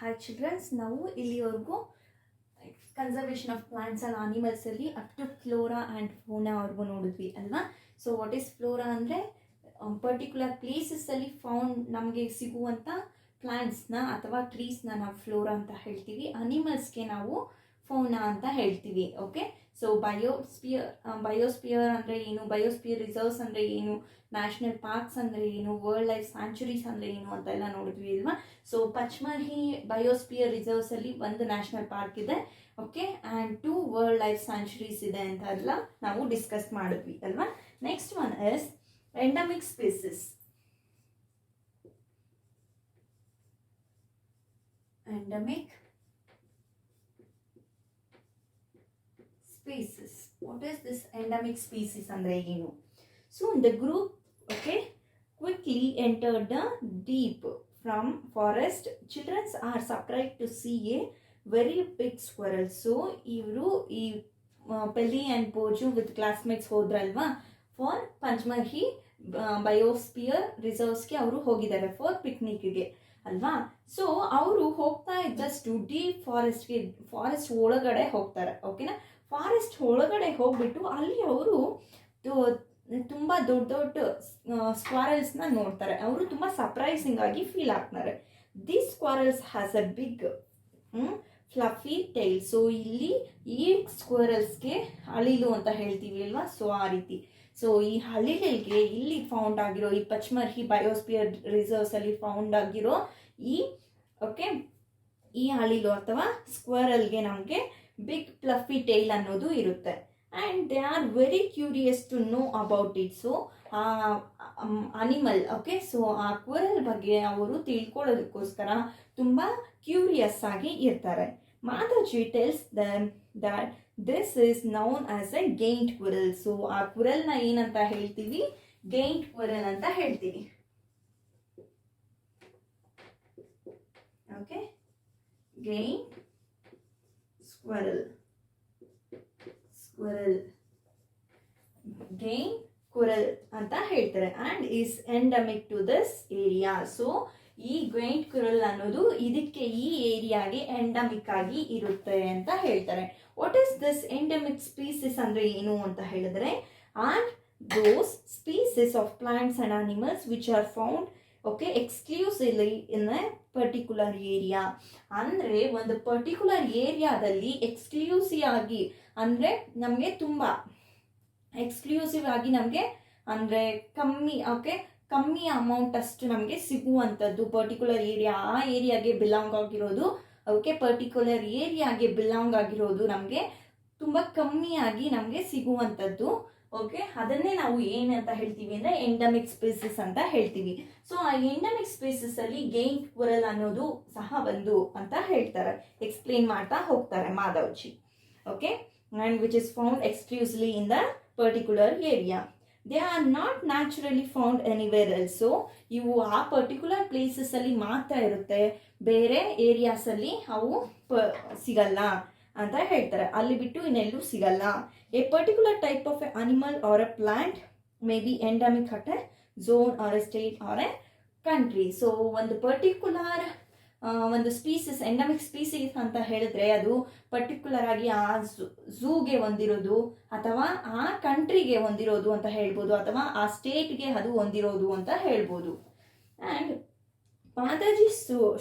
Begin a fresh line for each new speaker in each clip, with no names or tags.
Hi childrens, ನಾವು ಇಲ್ಲಿವರೆಗೂ conservation of plants and ಆನಿಮಲ್ಸಲ್ಲಿ ಅಪ್ ಟು ಫ್ಲೋರಾ ಆ್ಯಂಡ್ ಫೌನಾವರೆಗೂ ನೋಡಿದ್ವಿ ಅಲ್ವಾ. ಸೊ ವಾಟ್ ಈಸ್ ಫ್ಲೋರಾ ಅಂದರೆ ಪರ್ಟಿಕ್ಯುಲರ್ ಪ್ಲೇಸಸ್ಸಲ್ಲಿ ಫೌಂಡ್ ನಮಗೆ ಸಿಗುವಂಥ ಪ್ಲಾಂಟ್ಸ್ನ ಅಥವಾ ಟ್ರೀಸ್ನ ನಾವು ಫ್ಲೋರಾ ಅಂತ ಹೇಳ್ತೀವಿ. ಅನಿಮಲ್ಸ್ಗೆ ನಾವು ಫೌನಾ ಅಂತ ಹೇಳ್ತೀವಿ. ಓಕೆ, ಸೊ ಬಯೋಸ್ಪಿಯರ್ ಅಂದರೆ ಏನು, ಬಯೋಸ್ಪಿಯರ್ ರಿಸರ್ವ್ಸ್ ಅಂದರೆ ಏನು, ನ್ಯಾಷನಲ್ ಪಾರ್ಕ್ಸ್ ಅಂದರೆ ಏನು, ವರ್ಲ್ಡ್ ಲೈಫ್ ಸ್ಯಾಂಚುರೀಸ್ ಅಂದರೆ ಏನು ಅಂತೆಲ್ಲ ನೋಡಿದ್ವಿ ಅಲ್ವಾ. ಸೊ ಪಚ್ಮರ್ಹಿ ಬಯೋಸ್ಪಿಯರ್ ರಿಸರ್ವ್ಸಲ್ಲಿ ಒಂದು ನ್ಯಾಷನಲ್ ಪಾರ್ಕ್ ಇದೆ, okay, and 2 world life sanctuaries ಇದೆ ಅಂತ ಎಲ್ಲ ನಾವು ಡಿಸ್ಕಸ್ ಮಾಡಿದ್ವಿ ಅಲ್ವಾ. Next one is endemic species. Endemic species. What is this endemic species andre ಏನು? So the group, okay, quickly entered the deep from forest. Children are surprised to see a very big squirrel. So ಇವರು ಈ ಪೆಲ್ಲಿ and ಪೋಜು with classmates ಹೋದ್ರಲ್ವಾ for Pachmarhi biosphere ರಿಸರ್ವ್ಸ್ಗೆ ಅವರು ಹೋಗಿದ್ದಾರೆ for ಪಿಕ್ನಿಕ್ಗೆ ಅಲ್ವಾ. ಸೊ ಅವರು ಹೋಗ್ತಾ ಇದ್ದಷ್ಟು ಡೀಪ್ ಫಾರೆಸ್ಟ್ ಒಳಗಡೆ ಹೋಗ್ತಾರೆ. ಓಕೆನಾ, ಫಾರೆಸ್ಟ್ ಒಳಗಡೆ ಹೋಗ್ಬಿಟ್ಟು ಅಲ್ಲಿ ಅವರು ತುಂಬ ದೊಡ್ಡ ದೊಡ್ಡ ಸ್ಕ್ವಾರಲ್ಸ್ನ ನೋಡ್ತಾರೆ. ಅವರು ತುಂಬ ಸರ್ಪ್ರೈಸಿಂಗ್ ಆಗಿ ಫೀಲ್ ಆಗ್ತಾರೆ. This squirrels has a big fluffy tail. So ಇಲ್ಲಿ ಈ ಸ್ಕ್ವಾರಲ್ಸ್ಗೆ ಅಳಿಲು ಅಂತ ಹೇಳ್ತೀವಿ ಅಲ್ವಾ. ಸೊ ಆ ರೀತಿ, ಸೊ ಈ ಹಳಿಗಳಿಗೆ ಇಲ್ಲಿ ಫೌಂಡ್ ಆಗಿರೋ ಈ ಪಚ್ಮರ್ಹಿ ಬಯೋಸ್ಪಿಯರ್ ರಿಸರ್ವ್ಸ್ ಅಲ್ಲಿ ಫೌಂಡ್ ಆಗಿರೋ ಈ ಹಳಿಲು ಅಥವಾ ಸ್ಕ್ವರಲ್ಗೆ ನಮಗೆ ಬಿಗ್ ಫ್ಲಫಿ ಟೈಲ್ ಅನ್ನೋದು ಇರುತ್ತೆ. And they are very curious to know about it. So ಆ ಅನಿಮಲ್, ಓಕೆ, ಸೊ ಆ ಕ್ವರಲ್ ಬಗ್ಗೆ ಅವರು ತಿಳ್ಕೊಳ್ಳೋದಕ್ಕೋಸ್ಕರ ತುಂಬ ಕ್ಯೂರಿಯಸ್ ಆಗಿ ಇರ್ತಾರೆ. Mataji tells that this is known as a giant squirrel. So ಆ ಕ್ವರಲ್ನ ಏನಂತ ಹೇಳ್ತೀವಿ? ಗೈಂಟ್ ಕ್ವರಲ್ ಅಂತ ಹೇಳ್ತೀವಿ. ಓಕೆ, ಗೈಂಟ್ ಸ್ಕ್ವರಲ್, ಗೈಂಟ್ ಕ್ವರಲ್ ಅಂತ ಹೇಳ್ತಾರೆ. And is endemic to this area. So ಈ ಗೈಂಟ್ ಕ್ವರಲ್ ಅನ್ನೋದು ಇದಕ್ಕೆ, ಈ ಏರಿಯಾಗೆ ಎಂಡಮಿಕ್ ಆಗಿ ಇರುತ್ತೆ ಅಂತ ಹೇಳ್ತಾರೆ. What is this endemic species ಅಂದರೆ ಏನು ಅಂತ ಹೇಳಿದ್ರೆ, are those species of plants and animals which are found exclusively in a particular area. ಅಂದರೆ ಒಂದು ಪರ್ಟಿಕ್ಯುಲರ್ ಏರಿಯಾದಲ್ಲಿ ಎಕ್ಸ್ಕ್ಲೂಸಿವ್ ಆಗಿ ಅಂದರೆ ನಮಗೆ ತುಂಬ ಎಕ್ಸ್ಕ್ಲೂಸಿವ್ ಆಗಿ ನಮಗೆ ಅಂದರೆ ಕಮ್ಮಿ ಅಮೌಂಟ್ ಅಷ್ಟು ನಮಗೆ ಸಿಗುವಂಥದ್ದು ಪರ್ಟಿಕ್ಯುಲರ್ ಏರಿಯಾ, ಆ ಏರಿಯಾಗೆ ಬಿಲಾಂಗ್ ಆಗಿರೋದು, ಪರ್ಟಿಕ್ಯುಲರ್ ಏರಿಯಾಗೆ ಬಿಲಾಂಗ್ ಆಗಿರೋದು ನಮಗೆ ತುಂಬ ಕಮ್ಮಿಯಾಗಿ ನಮಗೆ ಸಿಗುವಂಥದ್ದು. ಓಕೆ, ಅದನ್ನೇ ನಾವು ಏನಂತ ಹೇಳ್ತೀವಿ ಅಂದರೆ ಎಂಡಮಿಕ್ ಸ್ಪೀಸಿಸ್ ಅಂತ ಹೇಳ್ತೀವಿ. ಸೊ ಆ ಎಂಡಮಿಕ್ ಸ್ಪೀಸಿಸ್ ಅಲ್ಲಿ ಗೈಂಟ್ ಕ್ವರಲ್ ಅನ್ನೋದು ಸಹ ಒಂದು ಅಂತ ಹೇಳ್ತಾರೆ, ಎಕ್ಸ್ಪ್ಲೇನ್ ಮಾಡ್ತಾ ಹೋಗ್ತಾರೆ Madhavji. Okay, and which is found exclusively in the particular area. They are not naturally found anywhere else. So ಇವು ಆ ಪರ್ಟಿಕ್ಯುಲರ್ ಪ್ಲೇಸಸ್ ಅಲ್ಲಿ ಮಾತ್ರ ಇರುತ್ತೆ, ಬೇರೆ ಏರಿಯಾಸ್ ಅಲ್ಲಿ ಅವು ಸಿಗಲ್ಲ ಅಂತ ಹೇಳ್ತಾರೆ. ಅಲ್ಲಿ ಬಿಟ್ಟು ಇನ್ನೆಲ್ಲೂ ಸಿಗಲ್ಲ. A particular type of a animal or a plant may be endemic at a zone or a state or a country. So ಒಂದು ಪರ್ಟಿಕ್ಯುಲರ್ ಒಂದು ಸ್ಪೀಸಿಸ್, ಎಂಡಮಿಕ್ ಸ್ಪೀಸಿಸ್ ಅಂತ ಹೇಳಿದ್ರೆ ಅದು ಪರ್ಟಿಕ್ಯುಲರ್ ಆಗಿ ಆ ಝೂಗೆ ಹೊಂದಿರೋದು ಅಥವಾ ಆ ಕಂಟ್ರಿಗೆ ಹೊಂದಿರೋದು ಅಂತ ಹೇಳ್ಬೋದು, ಅಥವಾ ಆ ಸ್ಟೇಟ್ಗೆ ಅದು ಹೊಂದಿರೋದು ಅಂತ ಹೇಳ್ಬೋದು. ಆ್ಯಂಡ್ ಮಾತಾಜಿ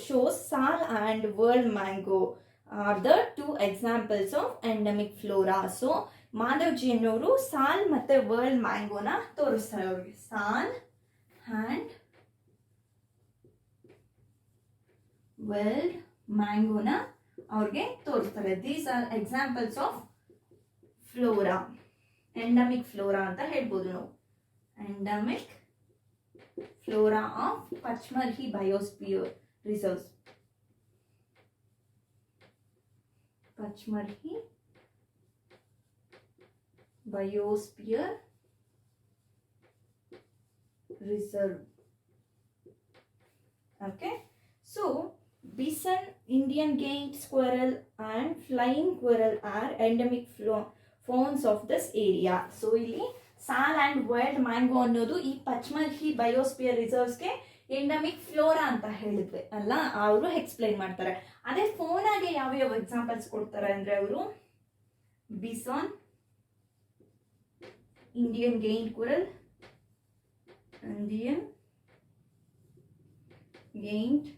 ಶೋಸ್ ಸಾಲ್ and world mango are the 2 examples of endemic flora. So ಮಾಧವ್ಜಿ ಅನ್ನೋರು ಸಾಲ್ ಮತ್ತೆ ವರ್ಲ್ಡ್ ಮ್ಯಾಂಗೋನ ತೋರಿಸ್ತಾರೆ ಅವ್ರಿಗೆ. ಸಾಲ್ ಅಂಡ್ ವರ್ಲ್ಡ್ ಮ್ಯಾಂಗೋನ ಅವ್ರಿಗೆ ತೋರಿಸ್ತಾರೆ. These are examples of flora, endemic flora ಅಂತ ಹೇಳ್ಬೋದು ನಾವು. Endemic flora of Pachmarhi biosphere reserves. Pachmarhi Biosphere Reserve. Okay, so bison, Indian gate squirrel and flying squirrel are endemic fauns of this area. So ಇಲ್ಲಿ ಸಾಲ್ and wild mango ಅನ್ನೋದು ಈ ಪಚ್ಮರ್ಹಿ biosphere ರಿಸರ್ವ್ಸ್ಗೆ endemic flora ಅಂತ ಹೇಳಿದ್ವಿ ಅಲ್ಲ, ಅವರು ಎಕ್ಸ್ಪ್ಲೈನ್ ಮಾಡ್ತಾರೆ. ಅದೇ ಫೋನಾಗೆ ಯಾವ್ಯಾವ ಎಕ್ಸಾಂಪಲ್ಸ್ ಕೊಡ್ತಾರೆ ಅಂದ್ರೆ ಅವರು ಬಿಸಾನ್, ಇಂಡಿಯನ್ ಗೈಂಟ್ ಕುರಲ್, ಇಂಡಿಯನ್ ಗೈಂಟ್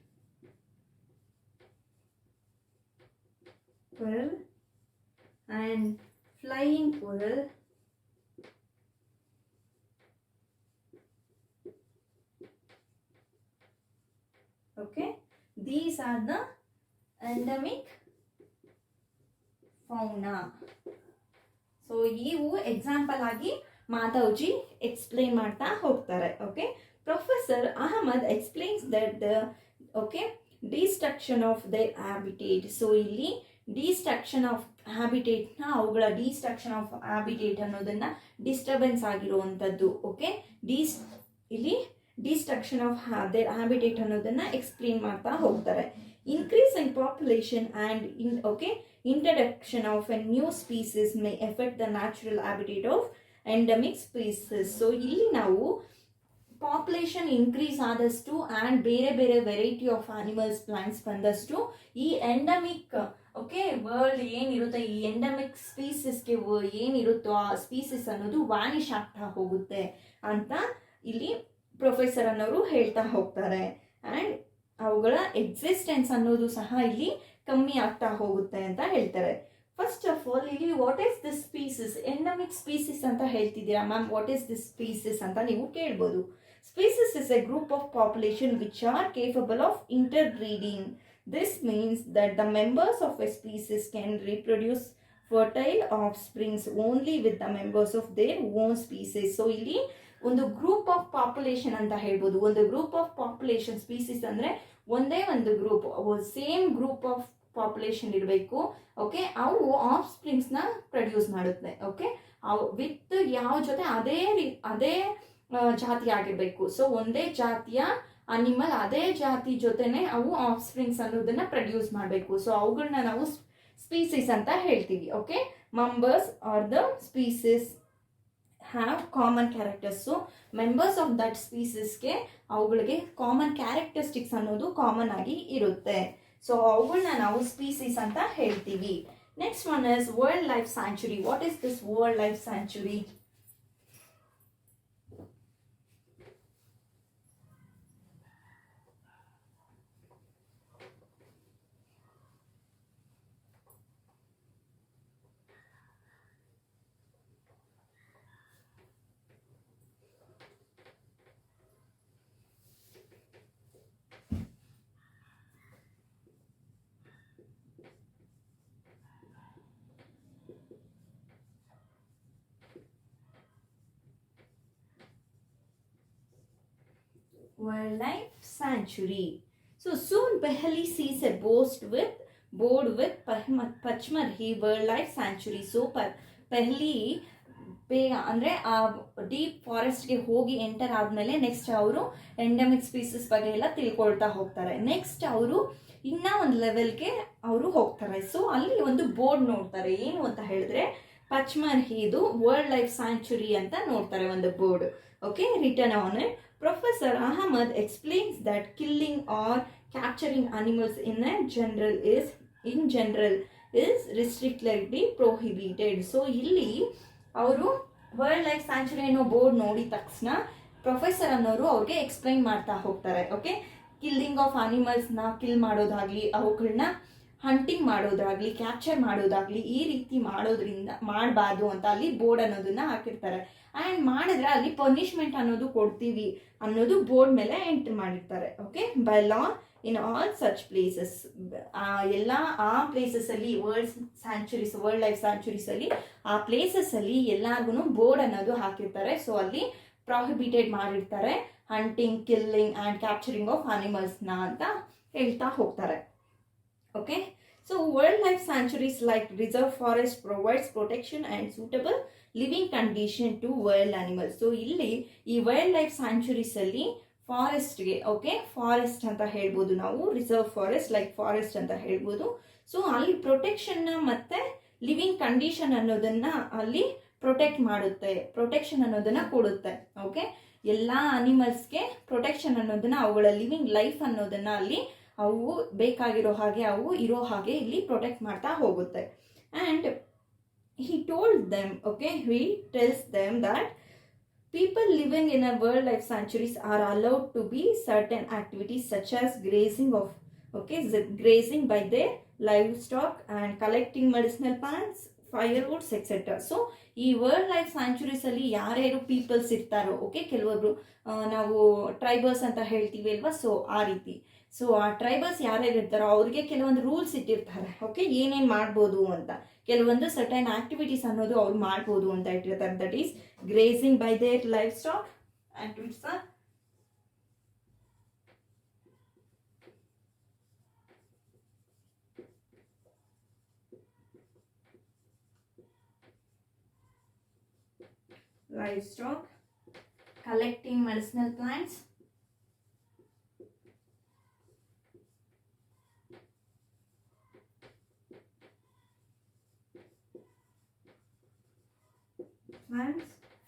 ಕುರಲ್ and flying squirrel, okay, these are the endemic fauna. So ಇವು ಎಕ್ಸಾಂಪಲ್ ಆಗಿ ಮಾಧವ್ಜಿ ಎಕ್ಸ್ಪ್ಲೇನ್ ಮಾಡ್ತಾ ಹೋಗ್ತಾರೆ. Okay, professor Ahmad explains that the okay destruction of their habitat. So ಇಲ್ಲಿ ಡಿಸ್ಟ್ರಕ್ಷನ್ ಆಫ್ ಹ್ಯಾಬಿಟೇಟ್ನ, ಅವುಗಳ ಡಿಸ್ಟ್ರಕ್ಷನ್ ಆಫ್ ಹ್ಯಾಬಿಟೇಟ್ ಅನ್ನೋದನ್ನ ಡಿಸ್ಟರ್ಬೆನ್ಸ್ ಆಗಿರುವಂಥದ್ದು. ಓಕೆ, ಇಲ್ಲಿ ಡಿಸ್ಟ್ರಕ್ಷನ್ ಆಫ್ ದೇರ್ ಹ್ಯಾಬಿಟೇಟ್ ಅನ್ನೋದನ್ನ ಎಕ್ಸ್ಪ್ಲೇನ್ ಮಾಡ್ತಾ ಹೋಗ್ತಾರೆ. Increase in population and introduction of a new species may affect the natural habitat of endemic species. So ಇಲ್ಲಿ ನಾವು ಪಾಪ್ಯುಲೇಷನ್ ಇನ್ಕ್ರೀಸ್ ಆದಷ್ಟು ಆ್ಯಂಡ್ ಬೇರೆ ಬೇರೆ ವೆರೈಟಿ ಆಫ್ ಆನಿಮಲ್ಸ್ ಪ್ಲಾಂಟ್ಸ್ ಬಂದಷ್ಟು ಈ ಎಂಡಮಿಕ್ ಓಕೆ ವರ್ಲ್ಡ್ ಏನಿರುತ್ತೆ, ಈ ಎಂಡಮಿಕ್ ಸ್ಪೀಸಸ್ಗೆ ಏನಿರುತ್ತೋ ಆ ಸ್ಪೀಸಸ್ ಅನ್ನೋದು ವ್ಯಾನಿಷ್ ಆಗ್ತಾ ಹೋಗುತ್ತೆ ಅಂತ ಇಲ್ಲಿ ಪ್ರೊಫೆಸರ್ ಅನ್ನೋರು ಹೇಳ್ತಾ ಹೋಗ್ತಾರೆ. ಆ್ಯಂಡ್ ಅವುಗಳ ಎಕ್ಸಿಸ್ಟೆನ್ಸ್ ಅನ್ನೋದು ಸಹ ಇಲ್ಲಿ ಕಮ್ಮಿ ಆಗ್ತಾ ಹೋಗುತ್ತೆ ಅಂತ ಹೇಳ್ತಾರೆ. ಫಸ್ಟ್ ಆಫ್ ಆಲ್ ಇಲ್ಲಿ what is this species, endemic species ಅಂತ ಹೇಳ್ತಿದ್ದೀರಾ ma'am, what is this species ಅಂತ ನೀವು ಕೇಳ್ಬೋದು. Species is a group of population which are capable of interbreeding. This means that the members of a species can reproduce fertile offsprings only with the members of their own species. So ಇಲ್ಲಿ ಒಂದು group of population ಅಂತ ಹೇಳ್ಬೋದು. ಒಂದು group of population species ಅಂದ್ರೆ ಒಂದೇ ಒಂದು group, same group of population ಇರಬೇಕು. Okay, ಅವು ಆಫ್ ಸ್ಪ್ರಿಂಗ್ಸ್ನ ಪ್ರೊಡ್ಯೂಸ್ ಮಾಡುತ್ತೆ. ಓಕೆ, ಅವು ವಿತ್ ಯಾವ ಜೊತೆ ಅದೇ ಜಾತಿ ಆಗಿರಬೇಕು. ಸೊ ಒಂದೇ ಜಾತಿಯ ಅನಿಮಲ್ ಅದೇ ಜಾತಿ ಜೊತೆನೆ ಅವು ಆಫ್ ಸ್ಪ್ರಿಂಗ್ಸ್ ಅನ್ನೋದನ್ನ ಪ್ರೊಡ್ಯೂಸ್ ಮಾಡಬೇಕು. ಸೊ ಅವುಗಳನ್ನ ನಾವು ಸ್ಪೀಸೀಸ್ ಅಂತ ಹೇಳ್ತೀವಿ. Okay, members are the species have common characters. So members of that ಸ್ಪೀಸೀಸ್ಗೆ ಅವುಗಳಿಗೆ ಕಾಮನ್ ಕ್ಯಾರೆಕ್ಟರಿಸ್ಟಿಕ್ಸ್ ಅನ್ನೋದು ಕಾಮನ್ ಆಗಿ ಇರುತ್ತೆ. ಸೊ ಅವುಗಳನ್ನ ನಾವು ಸ್ಪೀಸೀಸ್ ಅಂತ ಹೇಳ್ತೀವಿ. Next one is world life sanctuary. What is this world life sanctuary? Wildlife sanctuary. So soon Paheli sees a board with Pachmarhi Wildlife Sanctuary. So Paheli ಬೇಗ ಅಂದರೆ ಆ ಡೀಪ್ ಫಾರೆಸ್ಟ್ಗೆ ಹೋಗಿ ಎಂಟರ್ ಆದಮೇಲೆ ನೆಕ್ಸ್ಟ್ ಅವರು ಎಂಡಮಿಕ್ ಸ್ಪೀಸಸ್ ಬಗ್ಗೆ ಎಲ್ಲ ತಿಳ್ಕೊಳ್ತಾ ಹೋಗ್ತಾರೆ. ನೆಕ್ಸ್ಟ್ ಅವರು ಇನ್ನೂ ಒಂದು ಲೆವೆಲ್ಗೆ ಅವರು ಹೋಗ್ತಾರೆ. ಸೊ ಅಲ್ಲಿ ಒಂದು ಬೋರ್ಡ್ ನೋಡ್ತಾರೆ. ಏನು ಅಂತ ಹೇಳಿದ್ರೆ ಪಚ್ಮರ್ಹಿದು ವರ್ಲ್ಡ್ ಲೈಫ್ ಸ್ಯಾಂಚುರಿ ಅಂತ ನೋಡ್ತಾರೆ, ಒಂದು board. Okay, return on it. Professor Ahmad explains that killing or capturing animals in general is restrictedly prohibited. So ಇಲ್ಲಿ ಅವರು ವರ್ಲ್ಡ್ ಲೈಫ್ ಸ್ಯಾಂಚುರಿ ಅನ್ನೋ ಬೋರ್ಡ್ ನೋಡಿದ ತಕ್ಷಣ ಪ್ರೊಫೆಸರ್ ಅನ್ನೋರು ಅವ್ರಿಗೆ ಎಕ್ಸ್ಪ್ಲೈನ್ ಮಾಡ್ತಾ ಹೋಗ್ತಾರೆ. ಓಕೆ, ಕಿಲ್ಲಿಂಗ್ ಆಫ್ ಅನಿಮಲ್ಸ್ನ ಕಿಲ್ ಮಾಡೋದಾಗ್ಲಿ, ಅವುಗಳನ್ನ ಹಂಟಿಂಗ್ ಮಾಡೋದಾಗ್ಲಿ, ಕ್ಯಾಪ್ಚರ್ ಮಾಡೋದಾಗ್ಲಿ, ಈ ರೀತಿ ಮಾಡಬಾರ್ದು ಅಂತ ಅಲ್ಲಿ ಬೋರ್ಡ್ ಅನ್ನೋದನ್ನ ಹಾಕಿರ್ತಾರೆ. ಆ್ಯಂಡ್ ಮಾಡಿದ್ರೆ ಅಲ್ಲಿ ಪನಿಷ್ಮೆಂಟ್ ಅನ್ನೋದು ಕೊಡ್ತೀವಿ ಅನ್ನೋದು ಬೋರ್ಡ್ ಮೇಲೆ ಎಂಟ್ರಿ ಮಾಡಿರ್ತಾರೆ. Okay, by law in all such places, ಎಲ್ಲ ಆ ಪ್ಲೇಸಸ್ಸಲ್ಲಿ ವರ್ಲ್ಡ್ ಲೈಫ್ ಸ್ಯಾಂಚುರೀಸಲ್ಲಿ ಆ ಪ್ಲೇಸಸ್ಸಲ್ಲಿ ಎಲ್ಲಾರ್ಗು ಬೋರ್ಡ್ ಅನ್ನೋದು ಹಾಕಿರ್ತಾರೆ. ಸೊ ಅಲ್ಲಿ ಪ್ರಾಹಿಬಿಟೆಡ್ ಮಾಡಿರ್ತಾರೆ hunting, killing and capturing of ಅನಿಮಲ್ಸ್ನ ಅಂತ ಹೇಳ್ತಾ ಹೋಗ್ತಾರೆ. Okay, so wildlife sanctuaries like reserve forest provides protection and suitable living condition to wild animals. So ಇಲ್ಲಿ ಈ ವೈಲ್ಡ್ ಲೈಫ್ ಸ್ಯಾಂಚುರೀಸ್ ಅಲ್ಲಿ ಫಾರೆಸ್ಟ್ಗೆ, ಓಕೆ, ಫಾರೆಸ್ಟ್ ಅಂತ ಹೇಳ್ಬೋದು ನಾವು, ರಿಸರ್ವ್ ಫಾರೆಸ್ಟ್ ಲೈಕ್ ಫಾರೆಸ್ಟ್ ಅಂತ ಹೇಳ್ಬೋದು. ಸೊ ಅಲ್ಲಿ ಪ್ರೊಟೆಕ್ಷನ್ನ ಮತ್ತೆ ಲಿವಿಂಗ್ ಕಂಡೀಷನ್ ಅನ್ನೋದನ್ನ ಅಲ್ಲಿ ಪ್ರೊಟೆಕ್ಷನ್ ಅನ್ನೋದನ್ನ ಕೊಡುತ್ತೆ. ಓಕೆ, ಎಲ್ಲ ಅನಿಮಲ್ಸ್ಗೆ ಪ್ರೊಟೆಕ್ಷನ್ ಅನ್ನೋದನ್ನ, ಅವುಗಳ ಲಿವಿಂಗ್ ಲೈಫ್ ಅನ್ನೋದನ್ನ ಅಲ್ಲಿ ಅವು ಬೇಕಾಗಿರೋ ಹಾಗೆ ಅವು ಇರೋ ಹಾಗೆ ಇಲ್ಲಿ ಪ್ರೊಟೆಕ್ಟ್ ಮಾಡ್ತಾ ಹೋಗುತ್ತೆ. And he told them, okay, he tells them that people living in a wildlife sanctuaries are allowed to be certain activities such as grazing of, okay, grazing by their livestock and collecting medicinal plants, firewoods, etc. So ಈ world life sanctuaries ಅಲ್ಲಿ ಯಾರ್ಯಾರು people's ಇರ್ತಾರೋ, okay, ಕೆಲವೊಬ್ರು ನಾವು tribals ಅಂತ ಹೇಳ್ತೀವಿ ಅಲ್ವಾ, so ಆ ರೀತಿ. ಸೊ ಆ ಟ್ರೈಬಲ್ಸ್ ಯಾರ್ಯಾರು ಇರ್ತಾರೋ ಅವ್ರಿಗೆ ಕೆಲವೊಂದು ರೂಲ್ಸ್ ಇಟ್ಟಿರ್ತಾರೆ, ಓಕೆ, ಏನೇನು ಮಾಡ್ಬೋದು ಅಂತ, ಕೆಲವೊಂದು ಸರ್ಟೈನ್ ಆಕ್ಟಿವಿಟೀಸ್ ಅನ್ನೋದು ಅವ್ರು ಮಾಡ್ಬೋದು ಅಂತ ಇಟ್ಟಿರ್ತಾರೆ. That is grazing by their livestock activities are livestock, collecting medicinal plants,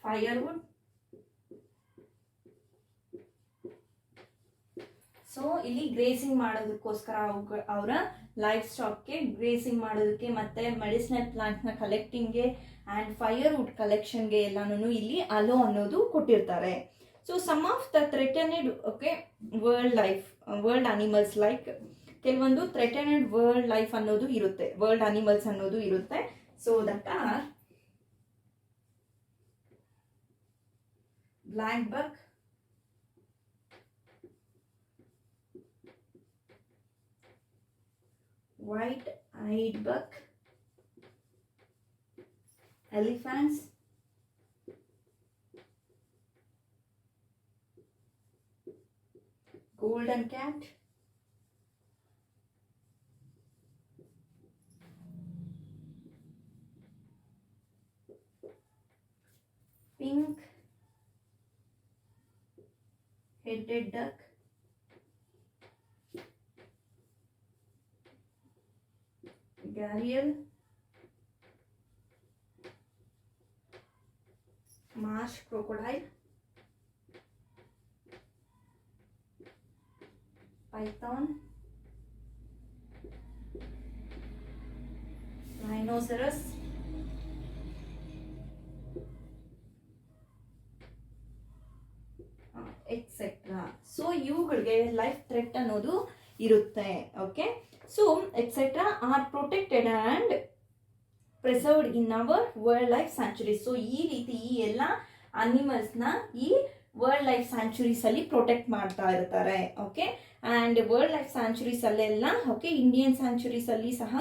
firewood. So ಇಲ್ಲಿ ಗ್ರೇಸಿಂಗ್ ಮಾಡೋದಕ್ಕೋಸ್ಕರ ಅವರ ಲೈಫ್ ಸ್ಟಾಕ್ಗೆ ಗ್ರೇಸಿಂಗ್ ಮಾಡೋದಕ್ಕೆ ಮತ್ತೆ ಮೆಡಿಸಿನಲ್ ಪ್ಲಾಂಟ್ನ ಕಲೆಕ್ಟಿಂಗ್ಗೆ ಆ್ಯಂಡ್ ಫೈರ್ವುಡ್ ಕಲೆಕ್ಷನ್ಗೆ ಎಲ್ಲಾನು ಇಲ್ಲಿ ಅಲೋ ಅನ್ನೋದು ಕೊಟ್ಟಿರ್ತಾರೆ. So some of the threatened, okay, world animals like ಕೆಲವೊಂದು ಥ್ರೆಟನೆಡ್ ವರ್ಲ್ಡ್ ಲೈಫ್ ಅನ್ನೋದು ಇರುತ್ತೆ, ವರ್ಲ್ಡ್ ಅನಿಮಲ್ಸ್ ಅನ್ನೋದು ಇರುತ್ತೆ. So that are black buck, white-eyed buck, elephants, golden cat, pink headed duck, gharial, marsh crocodile, python, rhinoceros, etcetera. So ಇವುಗಳಿಗೆ life threat ಅನ್ನೋದು ಇರುತ್ತೆ. Okay, so etcetera are protected and preserved in our world life sanctuaries. So ಈ ರೀತಿ ಈ ಎಲ್ಲ ಅನಿಮಲ್ಸ್ನ ಈ world life sanctuaries ಅಲ್ಲಿ ಪ್ರೊಟೆಕ್ಟ್ ಮಾಡ್ತಾ ಇರ್ತಾರೆ. Okay, and world life sanctuaries ಅಲ್ಲೆಲ್ಲ, ಓಕೆ, ಇಂಡಿಯನ್ ಸ್ಯಾಂಚುರೀಸ್ ಅಲ್ಲಿ ಸಹ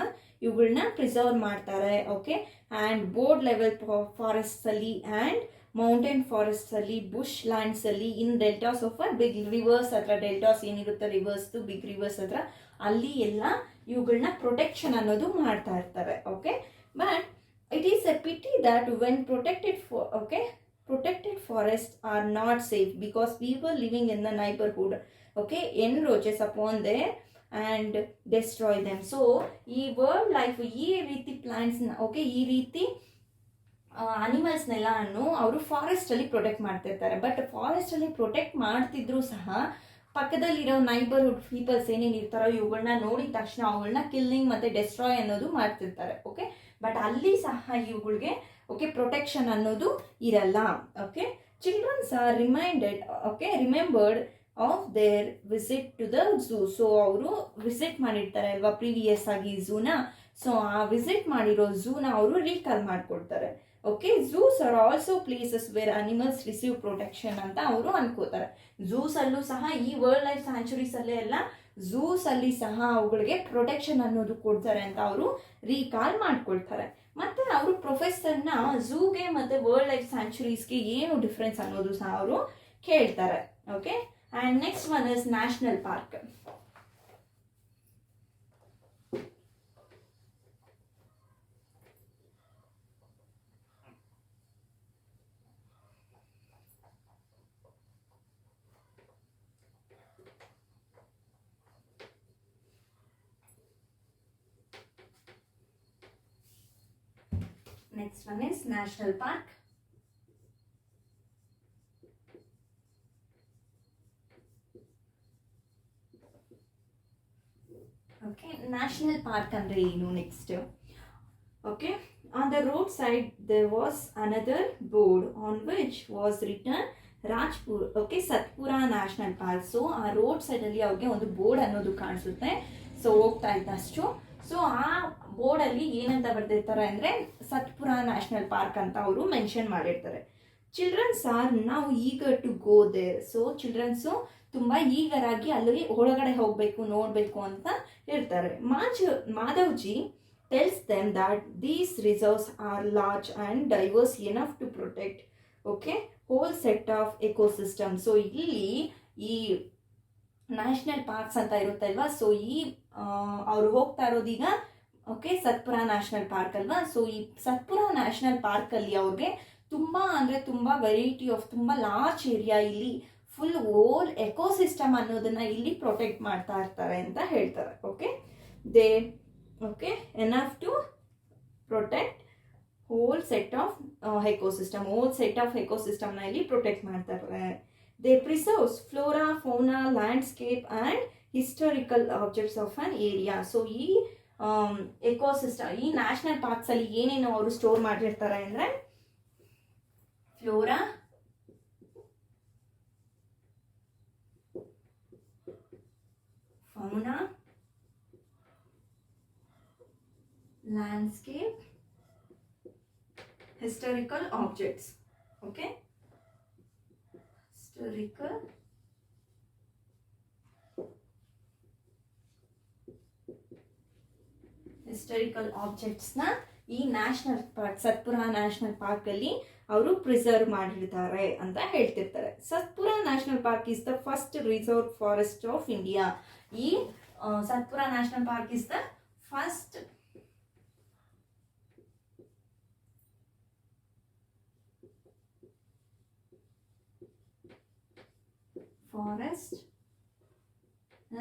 ಇವುಗಳನ್ನ ಪ್ರಿಸರ್ವ್ ಮಾಡ್ತಾರೆ. Okay, and board level forest ಅಲ್ಲಿ ಆ್ಯಂಡ್ ಮೌಂಟೇನ್ ಫಾರೆಸ್ಟ್ ಅಲ್ಲಿ, ಬುಷ್ ಲ್ಯಾಂಡ್ಸ್ ಅಲ್ಲಿ, in deltas of big rivers ಹತ್ರ, ಡೆಲ್ಟಾಸ್ ಏನಿರುತ್ತೆ ರಿವರ್ಸ್, ಬಿಗ್ ರಿವರ್ಸ್ ಹತ್ರ, ಅಲ್ಲಿ ಎಲ್ಲ ಇವುಗಳನ್ನ ಪ್ರೊಟೆಕ್ಷನ್ ಅನ್ನೋದು ಮಾಡ್ತಾ ಇರ್ತಾರೆ. Okay, but it is a pity that when protected forests are not safe because people living in the neighborhood, okay, encroaches upon them and destroy them. So ಈ world life ಈ ರೀತಿ ಪ್ಲಾಂಟ್ಸ್ನ, ಓಕೆ, ಈ ರೀತಿ ಅನಿಮಲ್ಸ್ನೆಲ್ಲ ಅವರು ಫಾರೆಸ್ಟಲ್ಲಿ protect ಮಾಡ್ತಿರ್ತಾರೆ. But ಫಾರೆಸ್ಟಲ್ಲಿ protect ಮಾಡ್ತಿದ್ರು ಸಹ ಪಕ್ಕದಲ್ಲಿರೋ ನೈಬರ್ಹುಡ್ ಪೀಪಲ್ಸ್ ಏನೇನು ಇರ್ತಾರೋ ಇವುಗಳನ್ನ ನೋಡಿದ ತಕ್ಷಣ ಅವುಗಳನ್ನ ಕಿಲ್ಲಿಂಗ್ ಮತ್ತು ಡೆಸ್ಟ್ರಾಯ್ ಅನ್ನೋದು ಮಾಡ್ತಿರ್ತಾರೆ. ಓಕೆ, ಬಟ್ ಅಲ್ಲಿ ಸಹ ಇವುಗಳಿಗೆ, ಓಕೆ, ಪ್ರೊಟೆಕ್ಷನ್ ಅನ್ನೋದು ಇರಲ್ಲ. Okay, childrens are remembered of their visit to the zoo. So ಅವರು ವಿಸಿಟ್ ಮಾಡಿರ್ತಾರೆ ಅಲ್ವಾ ಪ್ರೀವಿಯಸ್ ಆಗಿ ಝೂನ. ಸೊ ಆ ವಿಸಿಟ್ ಮಾಡಿರೋ ಝೂನ ಅವರು ರೀಕಾಲ್ ಮಾಡ್ಕೊಡ್ತಾರೆ. Okay, zoos are also places where animals receive protection ಅಂತ ಅವರು ಅನ್ಕೋತಾರೆ. ಝೂಸ್ ಅಲ್ಲೂ ಸಹ ಈ ವರ್ಲ್ಡ್ ಲೈಫ್ ಸ್ಯಾಂಚುರೀಸ್ ಅಲ್ಲೇ ಎಲ್ಲ ಝೂಸ್ ಅಲ್ಲಿ ಸಹ ಅವುಗಳಿಗೆ ಪ್ರೊಟೆಕ್ಷನ್ ಅನ್ನೋದು ಕೊಡ್ತಾರೆ ಅಂತ ಅವರು ರೀಕಾಲ್ ಮಾಡ್ಕೊಳ್ತಾರೆ. ಮತ್ತೆ ಅವರು ಪ್ರೊಫೆಸರ್ನ ಝೂಗೆ ಮತ್ತೆ ವರ್ಲ್ಡ್ ಲೈಫ್ ಸ್ಯಾಂಚುರೀಸ್ಗೆ ಏನು ಡಿಫ್ರೆನ್ಸ್ ಅನ್ನೋದು ಸಹ ಅವರು ಕೇಳ್ತಾರೆ. Okay, and next one is national park. Next one is national park. Okay, national park ಅಂದರೆ ಏನು next? Okay, on the road side there was another board on which was written Rajpur. Okay, Satpura national park. So ಆ road ಸೈಡಲ್ಲಿ ಅವ್ರಿಗೆ ಒಂದು board ಅನ್ನೋದು ಕಾಣಿಸುತ್ತೆ. So ಹೋಗ್ತಾ ಇದ್ದಷ್ಟು ಸೊ ಆ ಬೋರ್ಡಲ್ಲಿ ಏನಂತ ಬರ್ದಿರ್ತಾರೆ ಅಂದರೆ ಸತ್ಪುರ ನ್ಯಾಷನಲ್ ಪಾರ್ಕ್ ಅಂತ ಅವರು ಮೆನ್ಷನ್ ಮಾಡಿರ್ತಾರೆ. ಚಿಲ್ಡ್ರನ್ಸ್ ಆರ್ ನಾವು eager to go there. So childrens ತುಂಬ ಈಗರಾಗಿ ಅಲ್ಲಿ ಒಳಗಡೆ ಹೋಗಬೇಕು, ನೋಡಬೇಕು ಅಂತ ಇರ್ತಾರೆ. Madhavji tells them that these reserves are large and diverse enough to protect, okay, whole set of ecosystem. So ಇಲ್ಲಿ ಈ ನ್ಯಾಷನಲ್ ಪಾರ್ಕ್ಸ್ ಅಂತ ಇರುತ್ತೆ ಅಲ್ವಾ, ಸೊ ಈ ಅವ್ರು ಹೋಗ್ತಾ ಇರೋದೀಗ ಓಕೆ ಸತ್ಪುರ ನ್ಯಾಷನಲ್ ಪಾರ್ಕ್ ಅಲ್ವಾ. ಸೊ ಈ ಸತ್ಪುರ ನ್ಯಾಷನಲ್ ಪಾರ್ಕಲ್ಲಿ ಅವ್ರಿಗೆ ತುಂಬ ಅಂದರೆ ತುಂಬ ವೆರೈಟಿ ಆಫ್ ತುಂಬ ಲಾರ್ಜ್ ಏರಿಯಾ, ಇಲ್ಲಿ ಫುಲ್ ಓಲ್ ಎಕೋಸಿಸ್ಟಮ್ ಅನ್ನೋದನ್ನ ಇಲ್ಲಿ ಪ್ರೊಟೆಕ್ಟ್ ಮಾಡ್ತಾ ಇರ್ತಾರೆ ಅಂತ ಹೇಳ್ತಾರೆ. Okay, they okay enough to protect whole set of ecosystem, whole set of ಎಕೋಸಿಸ್ಟಮ್ನ ಇಲ್ಲಿ ಪ್ರೊಟೆಕ್ಟ್ ಮಾಡ್ತಾರೆ. They preserves flora, fauna, landscape and historical objects of an area. So ಈ ಎಕೋಸಿಸ್ಟಮ್, ಈ ನ್ಯಾಷನಲ್ ಪಾರ್ಕ್ಸಲ್ಲಿ ಏನೇನು ಅವರು ಸ್ಟೋರ್ ಮಾಡಿರ್ತಾರೆ ಅಂದರೆ flora, fauna, landscape, historical objects. Okay, historical objects ನ ಈ national park Satpura national park ಅಲ್ಲಿ ಅವರು ಪ್ರಿಸರ್ವ್ ಮಾಡಿರ್ತಾರೆ ಅಂತ ಹೇಳ್ತಿರ್ತಾರೆ. Satpura national park is the first reserve forest of India. ಈ Satpura national park is the first forest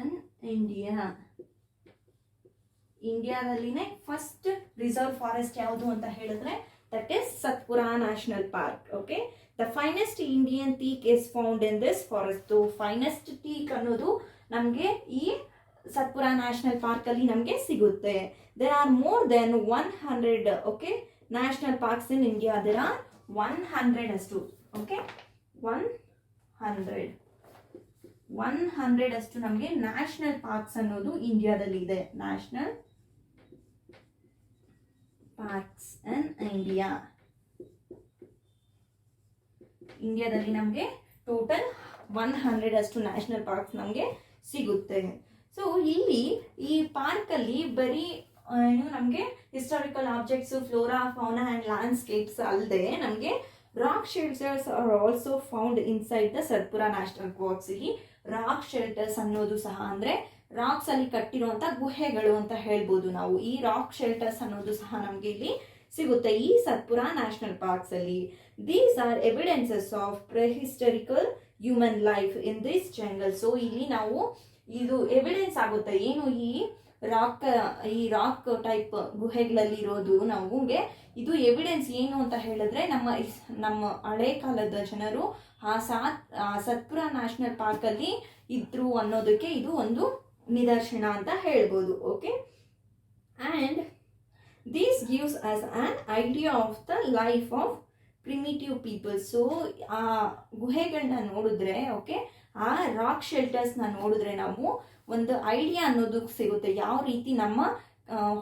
in India. ಇಂಡಿಯಾದಲ್ಲಿನೇ ಫಸ್ಟ್ ರಿಸರ್ವ್ ಫಾರೆಸ್ಟ್ ಯಾವುದು ಅಂತ ಹೇಳಿದ್ರೆ that is Satpura national park. Okay, the finest Indian teak is found in this forest. Finest teak ಅನ್ನೋದು ನಮಗೆ ಈ Satpura national park ಅಲ್ಲಿ ನಮಗೆ ಸಿಗುತ್ತೆ. There are more than 100 okay national parks in India. There are 100 ಅಷ್ಟು. ಓಕೆ, 100 ಅಷ್ಟು ನಮಗೆ ನ್ಯಾಷನಲ್ ಪಾರ್ಕ್ಸ್ ಅನ್ನೋದು ಇಂಡಿಯಾದಲ್ಲಿ ಇದೆ. ನ್ಯಾಷನಲ್ ಪಾರ್ಕ್ಸ್ ಇನ್ ಇಂಡಿಯಾ, ಇಂಡಿಯಾದಲ್ಲಿ ನಮಗೆ ಟೋಟಲ್ 100 ಅಷ್ಟು ನ್ಯಾಷನಲ್ ಪಾರ್ಕ್ಸ್ ನಮಗೆ ಸಿಗುತ್ತೆ. ಸೊ ಇಲ್ಲಿ ಈ ಪಾರ್ಕಲ್ಲಿ ಬರೀ ಏನು ನಮಗೆ historical objects, flora, fauna and landscapes ಅಲ್ಲದೆ ನಮಗೆ rock shelters are also found inside the Satpura national parks. ಇಲ್ಲಿ ರಾಕ್ ಶೆಲ್ಟರ್ಸ್ ಅನ್ನೋದು ಸಹ ಅಂದರೆ ರಾಕ್ಸ್ ಅಲ್ಲಿ ಕಟ್ಟಿರುವಂಥ ಗುಹೆಗಳು ಅಂತ ಹೇಳ್ಬೋದು ನಾವು. ಈ ರಾಕ್ ಶೆಲ್ಟರ್ಸ್ ಅನ್ನೋದು ಸಹ ನಮಗೆ ಇಲ್ಲಿ ಸಿಗುತ್ತೆ ಈ ಸತ್ಪುರ ನ್ಯಾಷನಲ್ ಪಾರ್ಕ್ಸ್ ಅಲ್ಲಿ. These are evidences of prehistorical human life in this jungle. So ಇಲ್ಲಿ ನಾವು ಇದು ಎವಿಡೆನ್ಸ್ ಆಗುತ್ತೆ ಏನು ಈ ರಾಕ್ ಟೈಪ್ ಗುಹೆಗಳಲ್ಲಿ ಇರೋದು ನಮಗೆ ಇದು ಎವಿಡೆನ್ಸ್ ಏನು ಅಂತ ಹೇಳಿದ್ರೆ ನಮ್ಮ ಹಳೆ ಕಾಲದ ಜನರು ಆ ಸತ್ಪುರ ನ್ಯಾಷನಲ್ ಪಾರ್ಕ್ ಅಲ್ಲಿ ಇದ್ರು ಅನ್ನೋದಕ್ಕೆ ಇದು ಒಂದು ನಿದರ್ಶನ ಅಂತ ಹೇಳ್ಬೋದು. Okay, and this gives us on idea of the life of primitive people. So ಆ ಗುಹೆಗಳನ್ನ ನೋಡಿದ್ರೆ ಓಕೆ ಆ ರಾಕ್ ಶೆಲ್ಟರ್ಸ್ನ ನೋಡಿದ್ರೆ ನಾವು ಒಂದು ಐಡಿಯಾ ಅನ್ನೋದು ಸಿಗುತ್ತೆ ಯಾವ ರೀತಿ ನಮ್ಮ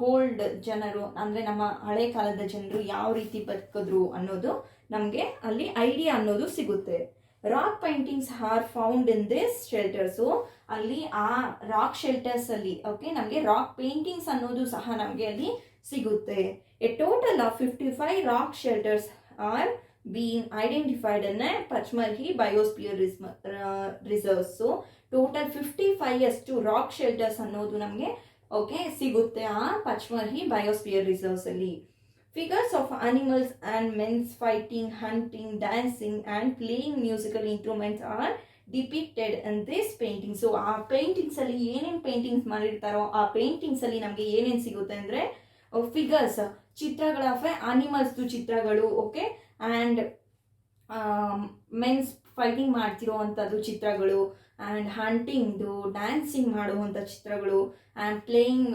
ಓಲ್ಡ್ ಜನರು ಅಂದರೆ ನಮ್ಮ ಹಳೆ ಕಾಲದ ಜನರು ಯಾವ ರೀತಿ ಬದುಕಿದ್ರು ಅನ್ನೋದು ನಮಗೆ ಅಲ್ಲಿ ಐಡಿಯಾ ಅನ್ನೋದು ಸಿಗುತ್ತೆ. Rock paintings are found in this shelters. ಅಲ್ಲಿ ಆ ರಾಕ್ ಶೆಲ್ಟರ್ಸ್ ಅಲ್ಲಿ ಓಕೆ ನಮಗೆ ರಾಕ್ ಪೇಂಟಿಂಗ್ಸ್ ಅನ್ನೋದು ಸಹ ನಮಗೆ ಅಲ್ಲಿ ಸಿಗುತ್ತೆ. A total of 55 rock shelters are been identified in Pachmarhi biosphere reserves. So total 55 ಅಷ್ಟು ರಾಕ್ ಶೆಲ್ಟರ್ಸ್ ಅನ್ನೋದು ನಮಗೆ ಓಕೆ ಸಿಗುತ್ತೆ ಆ ಪಚ್ಮರ್ಹಿ ಬಯೋಸ್ಪಿಯರ್ ರಿಸರ್ವ್ಸ್ ಅಲ್ಲಿ. Figures of animals and men's fighting, hunting, dancing and playing musical instruments are depicted in this painting. So ಆ paintings ಅಲ್ಲಿ ಏನೇನು paintings ಮಾಡಿರ್ತಾರೋ ಆ ಪೇಂಟಿಂಗ್ಸ್ ಅಲ್ಲಿ ನಮಗೆ ಏನೇನು ಸಿಗುತ್ತೆ ಅಂದರೆ ಫಿಗರ್ಸ್ ಚಿತ್ರಗಳ ಅನಿಮಲ್ಸ್ದು ಚಿತ್ರಗಳು ಓಕೆ ಆ್ಯಂಡ್ ಮೆನ್ಸ್ ಫೈಟಿಂಗ್ ಮಾಡ್ತಿರೋ ಅಂಥದ್ದು ಚಿತ್ರಗಳು ಆ್ಯಂಡ್ ಹಂಟಿಂಗ್ದು, ಡ್ಯಾನ್ಸಿಂಗ್ ಮಾಡುವಂಥ ಚಿತ್ರಗಳು, and playing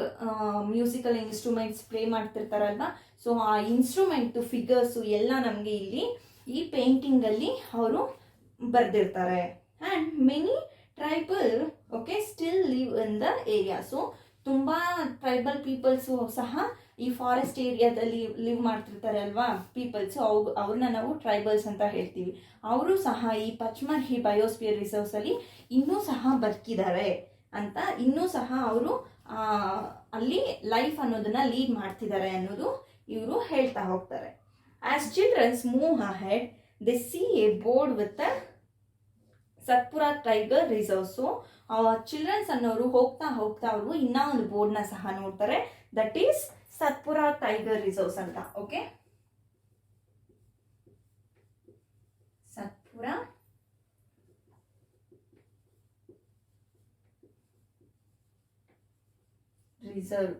musical instruments play ಮಾಡ್ತಿರ್ತಾರಲ್ವ, ಸೊ ಆ ಇನ್ಸ್ಟ್ರೂಮೆಂಟು ಫಿಗರ್ಸು ಎಲ್ಲ ನಮಗೆ ಇಲ್ಲಿ ಈ ಪೇಂಟಿಂಗಲ್ಲಿ ಅವರು ಬರೆದಿರ್ತಾರೆ. And many tribal still live in the area. So ತುಂಬ ಟ್ರೈಬಲ್ ಪೀಪಲ್ಸು ಸಹ ಈ ಫಾರೆಸ್ಟ್ ಏರಿಯಾದಲ್ಲಿ ಲಿವ್ ಮಾಡ್ತಿರ್ತಾರೆ ಅಲ್ವಾ ಪೀಪಲ್ಸು, ಅವ್ರನ್ನ ನಾವು ಟ್ರೈಬಲ್ಸ್ ಅಂತ ಹೇಳ್ತೀವಿ. ಅವರು ಸಹ ಈ ಪಚ್ಮರ್ಹಿ ಬಯೋಸ್ಫಿಯರ್ ರಿಸರ್ವ್ಸಲ್ಲಿ ಇನ್ನೂ ಸಹ ಬದುಕಿದ್ದಾರೆ ಅಂತ, ಇನ್ನೂ ಸಹ ಅವರು ಅಲ್ಲಿ ಲೈಫ್ ಅನ್ನೋದನ್ನ ಲೀಡ್ ಮಾಡ್ತಿದ್ದಾರೆ ಅನ್ನೋದು ಇವರು ಹೇಳ್ತಾ ಹೋಗ್ತಾರೆ. As childrens move ahead they see a board with Satpura tiger reserve. So childrens ಅನ್ನೋರು ಹೋಗ್ತಾ ಹೋಗ್ತಾ ಅವರು ಇನ್ನೂ ಒಂದು ಬೋರ್ಡ್ನ ಸಹ ನೋಡ್ತಾರೆ, that is Satpura tiger reserves ಅಂತ. Okay, Satpura reserve,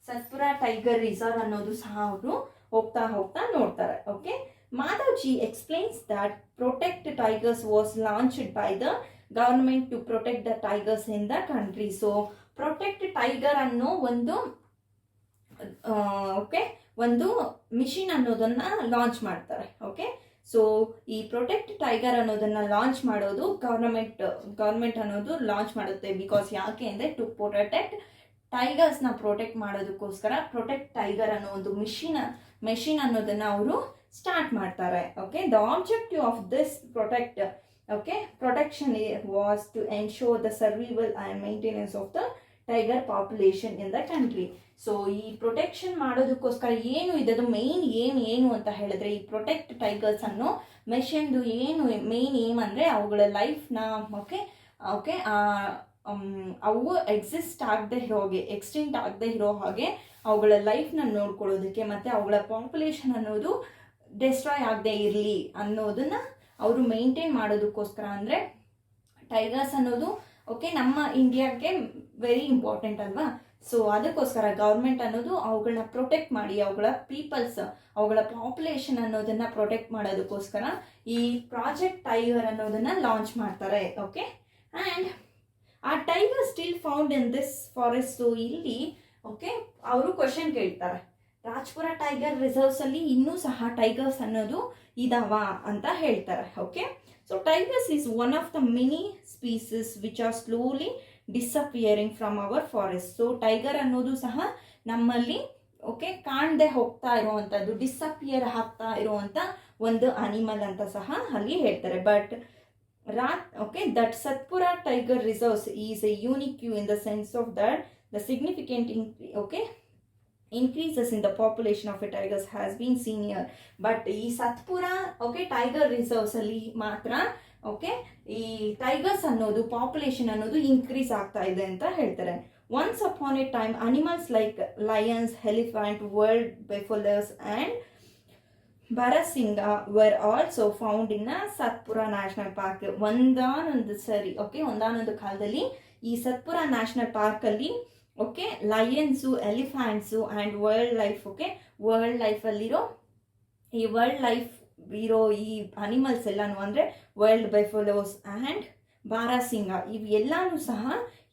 Satpura tiger reserve ಅನ್ನೋದು ಸಹ ಅವರು ಹೋಗ್ತಾ ಹೋಗ್ತಾ ನೋಡ್ತಾರೆ. Okay, Madhavji explains that Protect Tigers was launched by the government to protect the tigers in the country. So Protect Tiger ಅನ್ನೋ ಒಂದು ಮಿಷನ್ ಅನ್ನೋದನ್ನ ಲಾಂಚ್ ಮಾಡ್ತಾರೆ. ಓಕೆ, ಸೊ ಈ ಪ್ರೊಟೆಕ್ಟ್ ಟೈಗರ್ ಅನ್ನೋದನ್ನ ಲಾಂಚ್ ಮಾಡೋದು ಗವರ್ಮೆಂಟ್ ಅನ್ನೋದು ಲಾಂಚ್ ಮಾಡುತ್ತೆ. ಬಿಕಾಸ್ ಯಾಕೆ ಅಂದರೆ ಟು ಪ್ರೊಟೆಕ್ಟ್ ಟೈಗರ್ಸ್ನ ಪ್ರೊಟೆಕ್ಟ್ ಮಾಡೋದಕ್ಕೋಸ್ಕರ ಪ್ರೊಟೆಕ್ಟ್ ಟೈಗರ್ ಅನ್ನೋ ಒಂದು ಮೆಷಿನ್ ಅನ್ನೋದನ್ನ ಅವರು ಸ್ಟಾರ್ಟ್ ಮಾಡ್ತಾರೆ. Okay, the objective of this protection was to ensure the survival and maintenance of the tiger population in the country. So ಈ ಪ್ರೊಟೆಕ್ಷನ್ ಮಾಡೋದಕ್ಕೋಸ್ಕರ ಏನು ಇದದು ಮೇನ್ ಏನು ಅಂತ ಹೇಳಿದ್ರೆ, ಈ ಪ್ರೊಟೆಕ್ಟ್ ಟೈಗರ್ಸ್ ಅನ್ನೋ ಮೆಷನ್ದು ಏನು ಮೇನ್ ಏಮ್ ಅಂದರೆ ಅವುಗಳ ಲೈಫ್ನ ಅವು ಎಕ್ಸಿಸ್ಟ್ ಆಗದೆ ಎಕ್ಸ್ಟಿಂಕ್ಟ್ ಆಗದೆ ಇರೋ ಹಾಗೆ ಅವುಗಳ ಲೈಫ್ನ ನೋಡ್ಕೊಳ್ಳೋದಕ್ಕೆ ಮತ್ತು ಅವುಗಳ ಪಾಪ್ಯುಲೇಷನ್ ಅನ್ನೋದು ಡೆಸ್ಟ್ರಾಯ್ ಆಗದೆ ಇರಲಿ ಅನ್ನೋದನ್ನ ಅವರು ಮೇಂಟೈನ್ ಮಾಡೋದಕ್ಕೋಸ್ಕರ. ಅಂದರೆ ಟೈಗರ್ಸ್ ಅನ್ನೋದು ನಮ್ಮ ಇಂಡಿಯಾಗೆ ವೆರಿ ಇಂಪಾರ್ಟೆಂಟ್ ಅಲ್ವಾ. ಸೊ ಅದಕ್ಕೋಸ್ಕರ ಗೌರ್ಮೆಂಟ್ ಅನ್ನೋದು ಅವುಗಳನ್ನ ಪ್ರೊಟೆಕ್ಟ್ ಮಾಡಿ ಅವುಗಳ ಪಾಪ್ಯುಲೇಷನ್ ಅನ್ನೋದನ್ನ ಪ್ರೊಟೆಕ್ಟ್ ಮಾಡೋದಕ್ಕೋಸ್ಕರ ಈ ಪ್ರಾಜೆಕ್ಟ್ ಟೈಗರ್ ಅನ್ನೋದನ್ನ ಲಾಂಚ್ ಮಾಡ್ತಾರೆ. ಓಕೆ, ಆ್ಯಂಡ್ ಆ tiger still found in this forest. So ಇಲ್ಲಿ ಅವರು ಕ್ವಶನ್ ಕೇಳ್ತಾರೆ, ರಾಜ್ಪುರ ಟೈಗರ್ ರಿಸರ್ವ್ಸ್ ಅಲ್ಲಿ ಇನ್ನೂ ಸಹ ಟೈಗರ್ಸ್ ಅನ್ನೋದು ಇದಾವ ಅಂತ ಹೇಳ್ತಾರೆ. Okay, so tigers is one of the many species which are slowly disappearing from our forest. So tiger ಅನ್ನೋದು ಸಹ ನಮ್ಮಲ್ಲಿ ಕಾಣದೆ ಹೋಗ್ತಾ ಇರುವಂಥದ್ದು, ಡಿಸಪಿಯರ್ ಆಗ್ತಾ ಇರುವಂಥ ಒಂದು ಅನಿಮಲ್ ಅಂತ ಸಹ ಅಲ್ಲಿ ಹೇಳ್ತಾರೆ. But that Satpura Tiger Reserves is a unique in the sense of that the significant increases in the population of a tigers has been seen here. But ಈ ಸತ್ಪುರಾ ಟೈಗರ್ ರಿಸರ್ವ್ಸ್ ಅಲ್ಲಿ ಮಾತ್ರ ಈ ಟೈಗರ್ಸ್ ಅನ್ನೋದು population ಅನ್ನೋದು increase ಆಗ್ತಾ ಇದೆ ಅಂತ ಹೇಳ್ತಾರೆ. Once upon a time animals like lions, elephant, world buffaloes and Barasingha were also found in Satpura national park. ಒಂದಾನೊಂದು ಕಾಲದಲ್ಲಿ ಈ ಸತ್ಪುರಾ ನ್ಯಾಷನಲ್ ಪಾರ್ಕಲ್ಲಿ ಲಯನ್ಸು, ಎಲಿಫೆಂಟ್ಸು ಆ್ಯಂಡ್ ವರ್ಲ್ಡ್ ಲೈಫಲ್ಲಿರೋ ಈ ಅನಿಮಲ್ಸ್ ಎಲ್ಲಾನು ಅಂದರೆ ವರ್ಲ್ಡ್ ಬಫೆಲೋಸ್ ಆ್ಯಂಡ್ ಬಾರಾಸಿಂಗ ಇವೆಲ್ಲಾನು ಸಹ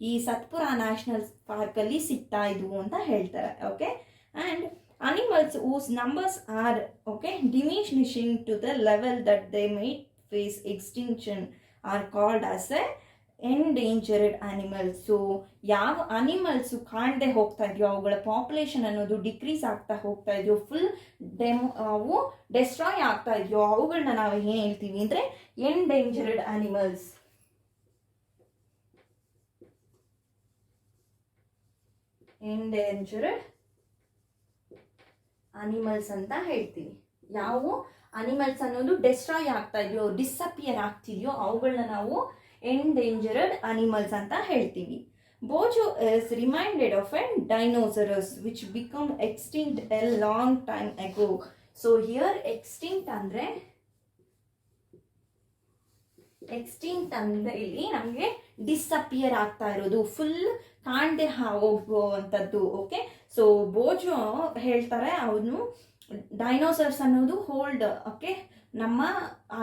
ಈ ಸತ್ಪುರಾ ನ್ಯಾಷನಲ್ ಪಾರ್ಕಲ್ಲಿ ಸಿಗ್ತಾ ಇದ್ವು ಅಂತ ಹೇಳ್ತಾರೆ. Okay, and animals whose numbers are diminishing to the level that they may face extinction are called as a endangered animals. So ಯಾವ ಅನಿಮಲ್ಸು ಕಾಣದೆ ಹೋಗ್ತಾ ಇದೆಯೋ, ಅವುಗಳ ಪಾಪ್ಯುಲೇಷನ್ ಅನ್ನೋದು ಡಿಕ್ರೀಸ್ ಆಗ್ತಾ ಹೋಗ್ತಾ ಇದೆಯೋ, ಫುಲ್ ಅವು ಡೆಸ್ಟ್ರಾಯ್ ಆಗ್ತಾ ಇದೆಯೋ, ಅವುಗಳನ್ನ ನಾವು ಏನು ಹೇಳ್ತೀವಿ ಅಂದರೆ ಎಂಡೇಂಜರ್ಡ್ ಅನಿಮಲ್ಸ್. ಎಂಡೇಂಜರ್ಡ್ ಅನಿಮಲ್ಸ್ ಅಂತ ಹೇಳ್ತೀವಿ. ಯಾವ ಅನಿಮಲ್ಸ್ ಅನ್ನೋದು ಡೆಸ್ಟ್ರಾಯ್ ಆಗ್ತಾ ಇದೆಯೋ, ಡಿಸಪಿಯರ್ ಆಗ್ತಿದೆಯೋ ಅವುಗಳನ್ನ ನಾವು ಎಂಡೇಂಜರ್ಡ್ ಅನಿಮಲ್ಸ್ ಅಂತ ಹೇಳ್ತೀವಿ. Bojo is reminded of a dinosaurs which become extinct a long time ago. So here extinct ಅಂದರೆ ಇಲ್ಲಿ ನಮಗೆ ಡಿಸಪಿಯರ್ ಆಗ್ತಾ ಇರೋದು, ಫುಲ್ ಕಾಣದೆ ಹೋಗುವಂಥದ್ದು. ಓಕೆ, ಸೊ ಬೋಜೋ ಹೇಳ್ತಾರೆ ಅವನು ಡೈನೋಸರ್ಸ್ ಅನ್ನೋದು ಹೋಲ್ಡ್ ಓಕೆ ನಮ್ಮ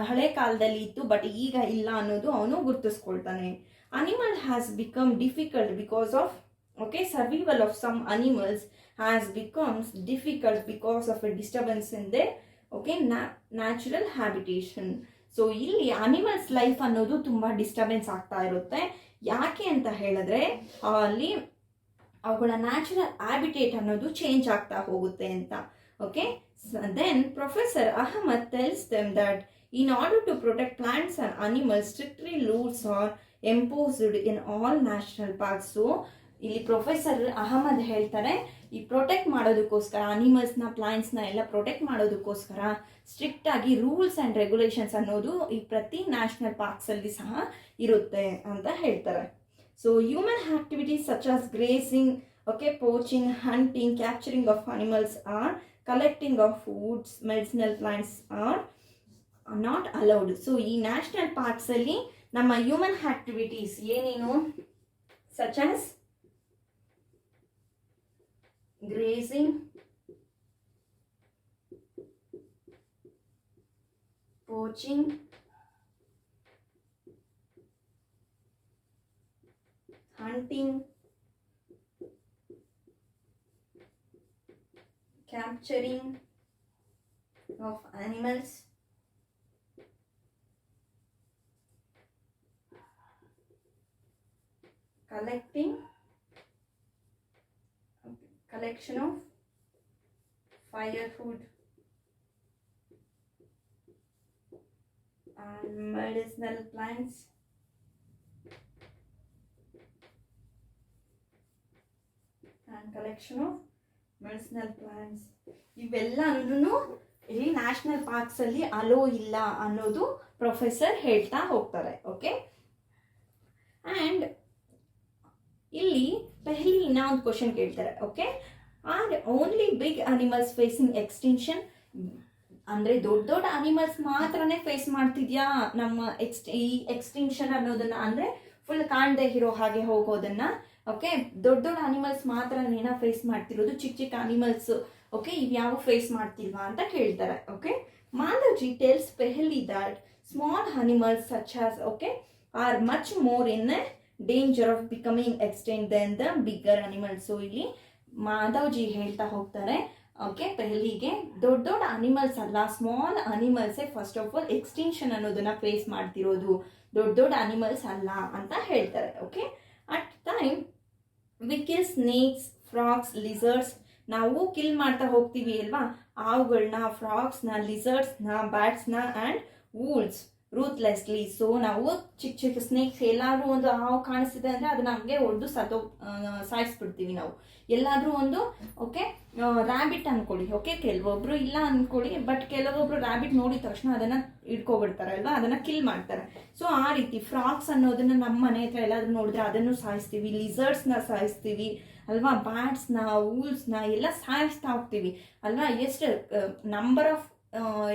ಹಳೆ ಕಾಲದಲ್ಲಿ ಇತ್ತು ಬಟ್ ಈಗ ಇಲ್ಲ ಅನ್ನೋದು ಅವನು ಗುರುತಿಸ್ಕೊಳ್ತಾನೆ. Animal has become difficult because of okay survival of some animals has becomes difficult because of a disturbance in they okay natural habitation. So ಇಲ್ಲಿ ಅನಿಮಲ್ಸ್ ಲೈಫ್ ಅನ್ನೋದು ತುಂಬ ಡಿಸ್ಟರ್ಬೆನ್ಸ್ ಆಗ್ತಾ ಇರುತ್ತೆ. ಯಾಕೆ ಅಂತ ಹೇಳಿದ್ರೆ ಅಲ್ಲಿ ಅವುಗಳ ನ್ಯಾಚುರಲ್ ಹ್ಯಾಬಿಟೇಟ್ ಅನ್ನೋದು ಚೇಂಜ್ ಆಗ್ತಾ ಹೋಗುತ್ತೆ ಅಂತ. Okay then professor Ahmad tells them that in order to protect plants and animals strictly rules are imposed in all national parks. So ಇಲ್ಲಿ ಪ್ರೊಫೆಸರ್ ಅಹಮದ್ ಹೇಳ್ತಾರೆ ಈ ಪ್ರೊಟೆಕ್ಟ್ ಮಾಡೋದಕ್ಕೋಸ್ಕರ ಅನಿಮಲ್ಸ್ನ ಪ್ಲಾಂಟ್ಸ್ನ ಎಲ್ಲ ಪ್ರೊಟೆಕ್ಟ್ ಮಾಡೋದಕ್ಕೋಸ್ಕರ ಸ್ಟ್ರಿಕ್ಟ್ ಆಗಿ ರೂಲ್ಸ್ ಆ್ಯಂಡ್ ರೆಗ್ಯುಲೇಷನ್ಸ್ ಅನ್ನೋದು ಈ ಪ್ರತಿ ನ್ಯಾಷನಲ್ ಪಾರ್ಕ್ಸಲ್ಲಿ ಸಹ ಇರುತ್ತೆ ಅಂತ ಹೇಳ್ತಾರೆ. So human activities such as grazing okay poaching, hunting, capturing of animals or collecting of foods, medicinal plants are not allowed. So ಈ ನ್ಯಾಷನಲ್ ಪಾರ್ಕ್ಸಲ್ಲಿ ನಮ್ಮ ಹ್ಯೂಮನ್ ಆಕ್ಟಿವಿಟೀಸ್ ಏನೇನು such as grazing, poaching, hunting, capturing of animals, collection of firewood and medicinal plants ಇವೆಲ್ಲನೂ ಇಲ್ಲಿ national parks ಅಲ್ಲಿ hello ಇಲ್ಲ ಅನ್ನೋದು professor ಹೇಳ್ತಾ ಹೋಗ್ತಾರೆ. ಓಕೆ ಅಂಡ್ ಇಲ್ಲಿ ಪೆಹ್ಲಿ ಇನ್ನೊಂದು ಕ್ವಶನ್ ಕೇಳ್ತಾರೆ. Okay are only big animals facing extinction? ಅಂದ್ರೆ ದೊಡ್ಡ ದೊಡ್ಡ ಅನಿಮಲ್ಸ್ ಮಾತ್ರನೇ ಫೇಸ್ ಮಾಡ್ತಿದ್ಯಾ ನಮ್ಮ ಈ ಎಕ್ಸ್ಟಿಂಕ್ಷನ್ ಅನ್ನೋದನ್ನ, ಅಂದ್ರೆ ಫುಲ್ ಕಾಣದೆ ಇರೋ ಹಾಗೆ ಹೋಗೋದನ್ನ. ಓಕೆ ದೊಡ್ಡ ದೊಡ್ಡ ಅನಿಮಲ್ಸ್ ಮಾತ್ರ ಏನೋ ಫೇಸ್ ಮಾಡ್ತಿರೋದು, ಚಿಕ್ಕ ಚಿಕ್ಕ ಅನಿಮಲ್ಸ್ ಓಕೆ ಇವ್ಯಾವ ಫೇಸ್ ಮಾಡ್ತಿಲ್ವಾ ಅಂತ ಕೇಳ್ತಾರೆ. ಓಕೆ ಮಾಧವ್ಜಿ ಟೆಲ್ಸ್ ಪೆಹ್ಲಿ that small animals such as okay are much more in danger of becoming extinct then the bigger animals. So ಇಲ್ಲಿ ಮಾಧವ್ಜಿ ಹೇಳ್ತಾ ಹೋಗ್ತಾರೆ ಓಕೆ ಪೆಹ್ಲಿಗೆ ದೊಡ್ಡ ದೊಡ್ಡ ಅನಿಮಲ್ಸ್ ಅಲ್ಲ, ಸ್ಮಾಲ್ ಅನಿಮಲ್ಸೇ ಫಸ್ಟ್ ಆಫ್ ಆಲ್ ಎಕ್ಸ್ಟಿಂಕ್ಷನ್ ಅನ್ನೋದನ್ನ ಫೇಸ್ ಮಾಡ್ತಿರೋದು, ದೊಡ್ಡ ದೊಡ್ಡ ಅನಿಮಲ್ಸ್ ಅಲ್ಲ ಅಂತ ಹೇಳ್ತಾರೆ. Okay at time we kill snakes, frogs, lizards. ನಾವು ಕಿಲ್ ಮಾಡ್ತಾ ಹೋಗ್ತೀವಿ ಅಲ್ವಾ ಅವುಗಳನ್ನ, ಫ್ರಾಗ್ಸ್ನ, ಲಿಸರ್ಡ್ಸ್ನ, ಬ್ಯಾಟ್ಸ್ನ ಆ್ಯಂಡ್ ವೂಲ್ಸ್ ರೂತ್ಲೆಸ್ಲಿ. ಸೊ ನಾವು ಚಿಕ್ಕ ಚಿಕ್ಕ ಸ್ನೇಕ್ಸ್ ಎಲ್ಲಾದ್ರೂ ಒಂದು ಹಾವು ಕಾಣಿಸ್ತಿದೆ ಅಂದರೆ ಅದು ನಮಗೆ ಹೊಡೆದು ಸಾಯಿಸ್ಬಿಡ್ತೀವಿ ನಾವು. ಎಲ್ಲಾದ್ರೂ ಒಂದು ಓಕೆ ರ್ಯಾಬಿಟ್ ಅನ್ಕೊಳ್ಳಿ, ಓಕೆ ಕೆಲವೊಬ್ರು ಇಲ್ಲ ಅನ್ಕೊಳ್ಳಿ, ಬಟ್ ಕೆಲವೊಬ್ರು ರ್ಯಾಬಿಟ್ ನೋಡಿದ ತಕ್ಷಣ ಅದನ್ನ ಇಟ್ಕೊಬಿಡ್ತಾರೆ ಅಲ್ವಾ, ಅದನ್ನ ಕಿಲ್ ಮಾಡ್ತಾರೆ. ಸೊ ಆ ರೀತಿ ಫ್ರಾಕ್ಸ್ ಅನ್ನೋದನ್ನ ನಮ್ಮ ಮನೆ ಹತ್ರ ಎಲ್ಲಾದ್ರೂ ನೋಡಿದ್ರೆ ಅದನ್ನು ಸಾಯಿಸ್ತೀವಿ, ಲಿಸರ್ಡ್ಸ್ನ ಸಾಯಿಸ್ತೀವಿ ಅಲ್ವಾ, ಬ್ಯಾಟ್ಸ್ನ, ವೂಲ್ಸ್ನ ಎಲ್ಲ ಸಾಯಿಸ್ತಾ ಹೋಗ್ತೀವಿ ಅಲ್ವಾ. ಎಷ್ಟು ನಂಬರ್ ಆಫ್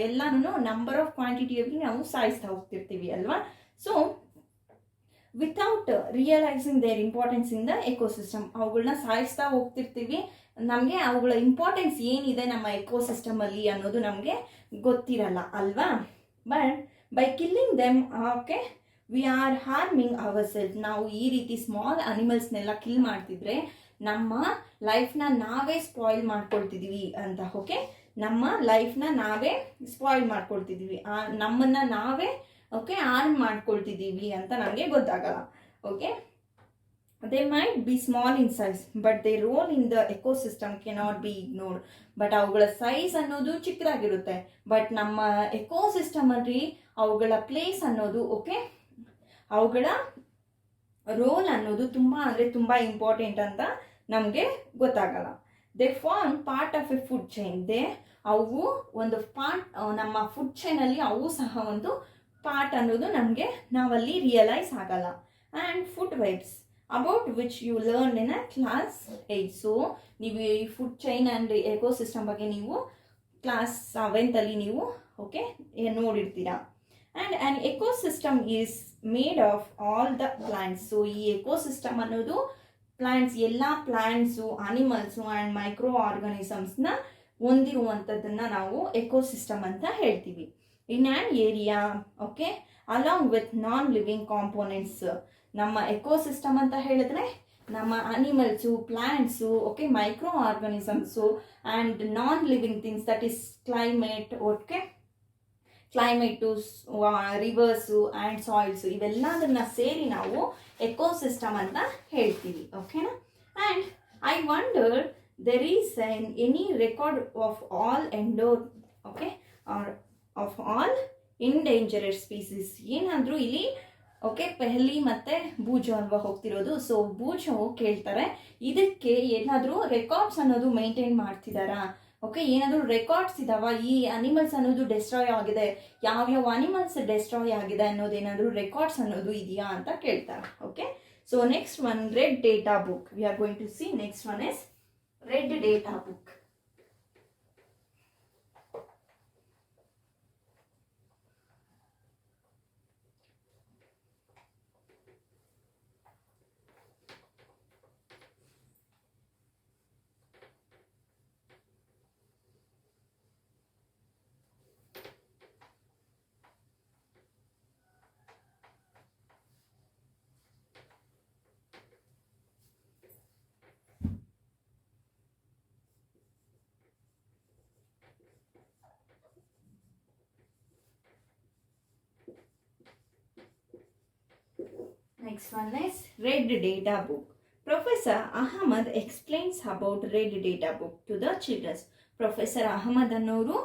ಎಲ್ಲಾನು ನಂಬರ್ ಆಫ್ ಕ್ವಾಂಟಿಟಿಯಲ್ಲಿ ನಾವು ಸಾಯಿಸ್ತಾ ಹೋಗ್ತಿರ್ತೀವಿ ಅಲ್ವಾ. So without realising their importance in the ecosystem, ಅವುಗಳನ್ನ ಸಾಯಿಸ್ತಾ ಹೋಗ್ತಿರ್ತೀವಿ, ನಮಗೆ ಅವುಗಳ ಇಂಪಾರ್ಟೆನ್ಸ್ ಏನಿದೆ ನಮ್ಮ ಎಕೋಸಿಸ್ಟಮ್ ಅಲ್ಲಿ ಅನ್ನೋದು ನಮಗೆ ಗೊತ್ತಿರಲ್ಲ ಅಲ್ವಾ. But by killing them okay we are harming our self. ನಾವು ಈ ರೀತಿ ಸ್ಮಾಲ್ ಅನಿಮಲ್ಸ್ನೆಲ್ಲ ಕಿಲ್ ಮಾಡ್ತಿದ್ರೆ ನಮ್ಮ ಲೈಫ್ನ ನಾವೇ ಸ್ಪಾಯ್ಲ್ ಮಾಡ್ಕೊಳ್ತಿದೀವಿ ಅಂತ. ಓಕೆ ನಮ್ಮ ಲೈಫ್ನ ನಾವೇ ಸ್ಪಾಯ್ಲ್ ಮಾಡ್ಕೊಳ್ತಿದ್ದೀವಿ, ನಮ್ಮನ್ನ ನಾವೇ ಓಕೆ ಆರ್ಮ್ ಮಾಡ್ಕೊಳ್ತಿದ್ದೀವಿ ಅಂತ ನಮಗೆ ಗೊತ್ತಾಗಲ್ಲ. Okay they might be small in size but they role in the ecosystem cannot be ignored. But ಅವುಗಳ ಸೈಜ್ ಅನ್ನೋದು ಚಿಕ್ಕದಾಗಿರುತ್ತೆ, ಬಟ್ ನಮ್ಮ ಎಕೋಸಿಸ್ಟಮ್ ಅಲ್ಲಿ ಅವುಗಳ ಪ್ಲೇಸ್ ಅನ್ನೋದು ಓಕೆ ಅವುಗಳ ರೋಲ್ ಅನ್ನೋದು ತುಂಬ ಅಂದರೆ ತುಂಬ ಇಂಪಾರ್ಟೆಂಟ್ ಅಂತ ನಮಗೆ ಗೊತ್ತಾಗಲ್ಲ. They form part of a food chain. ಅವು ಒಂದು ಪಾರ್ಟ್ ನಮ್ಮ ಫುಡ್ ಚೈನಲ್ಲಿ ಅವು ಸಹ ಒಂದು ಪಾರ್ಟ್ ಅನ್ನೋದು ನಮಗೆ ನಾವಲ್ಲಿ ರಿಯಲೈಸ್ ಆಗಲ್ಲ. And food webs about which you learn in a class 8. So ನೀವು ಈ ಫುಡ್ ಚೈನ್ ಆ್ಯಂಡ್ ಎಕೋಸಿಸ್ಟಮ್ ಬಗ್ಗೆ ನೀವು ಕ್ಲಾಸ್ 7th ಅಲ್ಲಿ ನೀವು ಓಕೆ ನೋಡಿರ್ತೀರಾ. And an ecosystem is made of all the plants. So ಈ ಎಕೋಸಿಸ್ಟಮ್ ಅನ್ನೋದು ಪ್ಲಾಂಟ್ಸ್, ಎಲ್ಲ ಪ್ಲಾಂಟ್ಸು, ಅನಿಮಲ್ಸು ಆ್ಯಂಡ್ ಮೈಕ್ರೋ ಆರ್ಗಾನಿಸಮ್ಸ್ನ ಹೊಂದಿರುವಂಥದ್ದನ್ನ ನಾವು ಎಕೋಸಿಸ್ಟಮ್ ಅಂತ ಹೇಳ್ತೀವಿ. In an area okay along with non living components. ನಮ್ಮ ಎಕೋಸಿಸ್ಟಮ್ ಅಂತ ಹೇಳಿದ್ರೆ ನಮ್ಮ animals, plants, okay, microorganisms and non living things, that is climate, okay, climate, rivers and soils, ಇವೆಲ್ಲದನ್ನ ಸೇರಿ ನಾವು ಎಕೋಸಿಸ್ಟಮ್ ಅಂತ ಹೇಳ್ತೀವಿ. ಓಕೆನಾ? And I wonder there is any record of all okay, of all endangered species. ಏನಾದರೂ ಇಲ್ಲಿ okay ಪೆಹಲಿ ಮತ್ತು ಬೂಜು ಅಲ್ವಾ ಹೋಗ್ತಿರೋದು. ಸೊ ಬೂಜು ಕೇಳ್ತಾರೆ, ಇದಕ್ಕೆ ಏನಾದರೂ ರೆಕಾರ್ಡ್ಸ್ ಅನ್ನೋದು ಮೇಂಟೈನ್ ಮಾಡ್ತಿದ್ದಾರಾ? ಓಕೆ, ಏನಾದರೂ ರೆಕಾರ್ಡ್ಸ್ ಇದಾವ, ಈ ಅನಿಮಲ್ಸ್ ಅನ್ನೋದು ಡೆಸ್ಟ್ರಾಯ್ ಆಗಿದೆ, ಯಾವ್ಯಾವ ಅನಿಮಲ್ಸ್ ಡೆಸ್ಟ್ರಾಯ್ ಆಗಿದೆ ಅನ್ನೋದೇನಾದರೂ ರೆಕಾರ್ಡ್ಸ್ ಅನ್ನೋದು ಇದೆಯಾ ಅಂತ ಕೇಳ್ತಾರೆ. Okay, so next one red data book. We are going to see next one is red data book. Next one is Red Data Book. Professor Ahmad explains about Red Data Book to the children. Professor Ahmad ಅನ್ನೋರು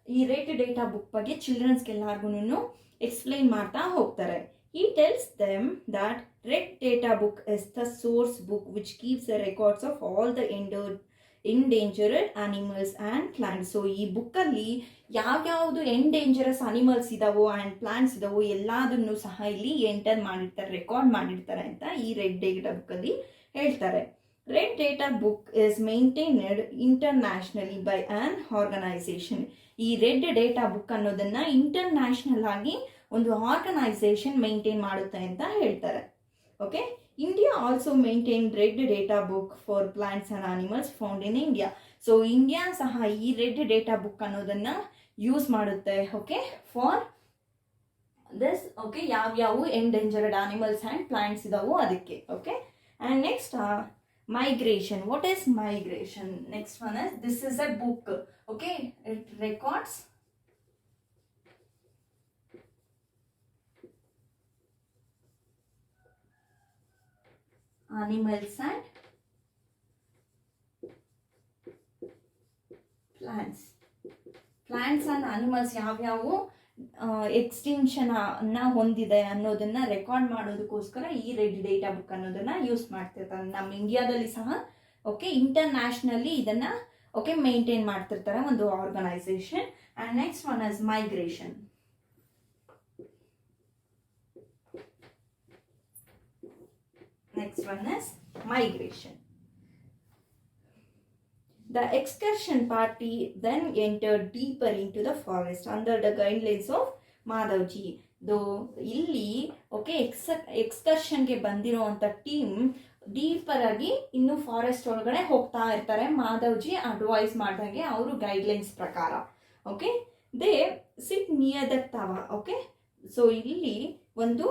ಈ red data book ಬಗ್ಗೆ ಚಿಲ್ಡ್ರನ್ಸ್ಗೆಲ್ಲರಿಗೂ explain ಮಾಡ್ತಾ ಹೋಗ್ತಾರೆ. He tells them that Red Data Book is the source book which keeps the records of all the endangered animals and plants. So ಈ ಬುಕ್ಕಲ್ಲಿ ಯಾವ್ಯಾವುದು ಎಂಡೇಂಜರಸ್ animals ಇದಾವೋ and plants ಇದಾವೋ ಎಲ್ಲದನ್ನು ಸಹ ಇಲ್ಲಿ ಎಂಟರ್ ಮಾಡಿರ್ತಾರೆ, ರೆಕಾರ್ಡ್ ಮಾಡಿರ್ತಾರೆ ಅಂತ ಈ ರೆಡ್ ಡೇಟಾ ಬುಕ್ಕಲ್ಲಿ ಹೇಳ್ತಾರೆ. Red data book is maintained internationally by an organisation. ಈ ರೆಡ್ ಡೇಟಾ ಬುಕ್ ಅನ್ನೋದನ್ನ ಇಂಟರ್ನ್ಯಾಷನಲ್ ಆಗಿ ಒಂದು ಆರ್ಗನೈಸೇಷನ್ ಮೇಂಟೈನ್ ಮಾಡುತ್ತೆ ಅಂತ ಹೇಳ್ತಾರೆ. Okay, India also maintain red data book for plants and animals found in India. So India ಸಹ ಈ red data book ಅನ್ನೋದನ್ನ ಯೂಸ್ ಮಾಡುತ್ತೆ. ಓಕೆ, ಫಾರ್ ದಿಸ್ ಓಕೆ ಯಾವ್ಯಾವು ಎಂಡೇಂಜರ್ಡ್ ಅನಿಮಲ್ಸ್ ಆ್ಯಂಡ್ ಪ್ಲಾಂಟ್ಸ್ ಇದಾವೋ ಅದಕ್ಕೆ. Okay, and next migration. What is migration? Next one is, this is a book. Okay, it records animals and plants. Plants and animals ಯಾವ್ಯಾವು extinction ಅನ್ನ ಹೊಂದಿದೆ ಅನ್ನೋದನ್ನ record ಮಾಡೋದಕ್ಕೋಸ್ಕರ ಈ red data book ಅನ್ನೋದನ್ನ use ಮಾಡ್ತಿರ್ತಾರೆ. ನಮ್ಮ ಇಂಡಿಯಾದಲ್ಲಿ ಸಹ ಓಕೆ ಇಂಟರ್ನ್ಯಾಷನಲಿ ಇದನ್ನ ಓಕೆ ಮೇಂಟೈನ್ ಮಾಡ್ತಿರ್ತಾರೆ ಒಂದು organisation. And next one is migration. Next one is migration. The excursion party then entered deeper into the forest under the guidelines of Madhavji. ಇಲ್ಲಿ okay ಎಕ್ಸ್ಕರ್ಷನ್ಗೆ ಬಂದಿರೋವಂಥ team deeper ಆಗಿ ಇನ್ನು forest ಒಳಗಡೆ ಹೋಗ್ತಾ ಇರ್ತಾರೆ, ಮಾಧವ್ಜಿ advice ಮಾಡ್ದಂಗೆ ಅವರು ಗೈಡ್ಲೈನ್ಸ್ ಪ್ರಕಾರ. Okay, they sit near the Tawa. Okay, so ಇಲ್ಲಿ ಒಂದು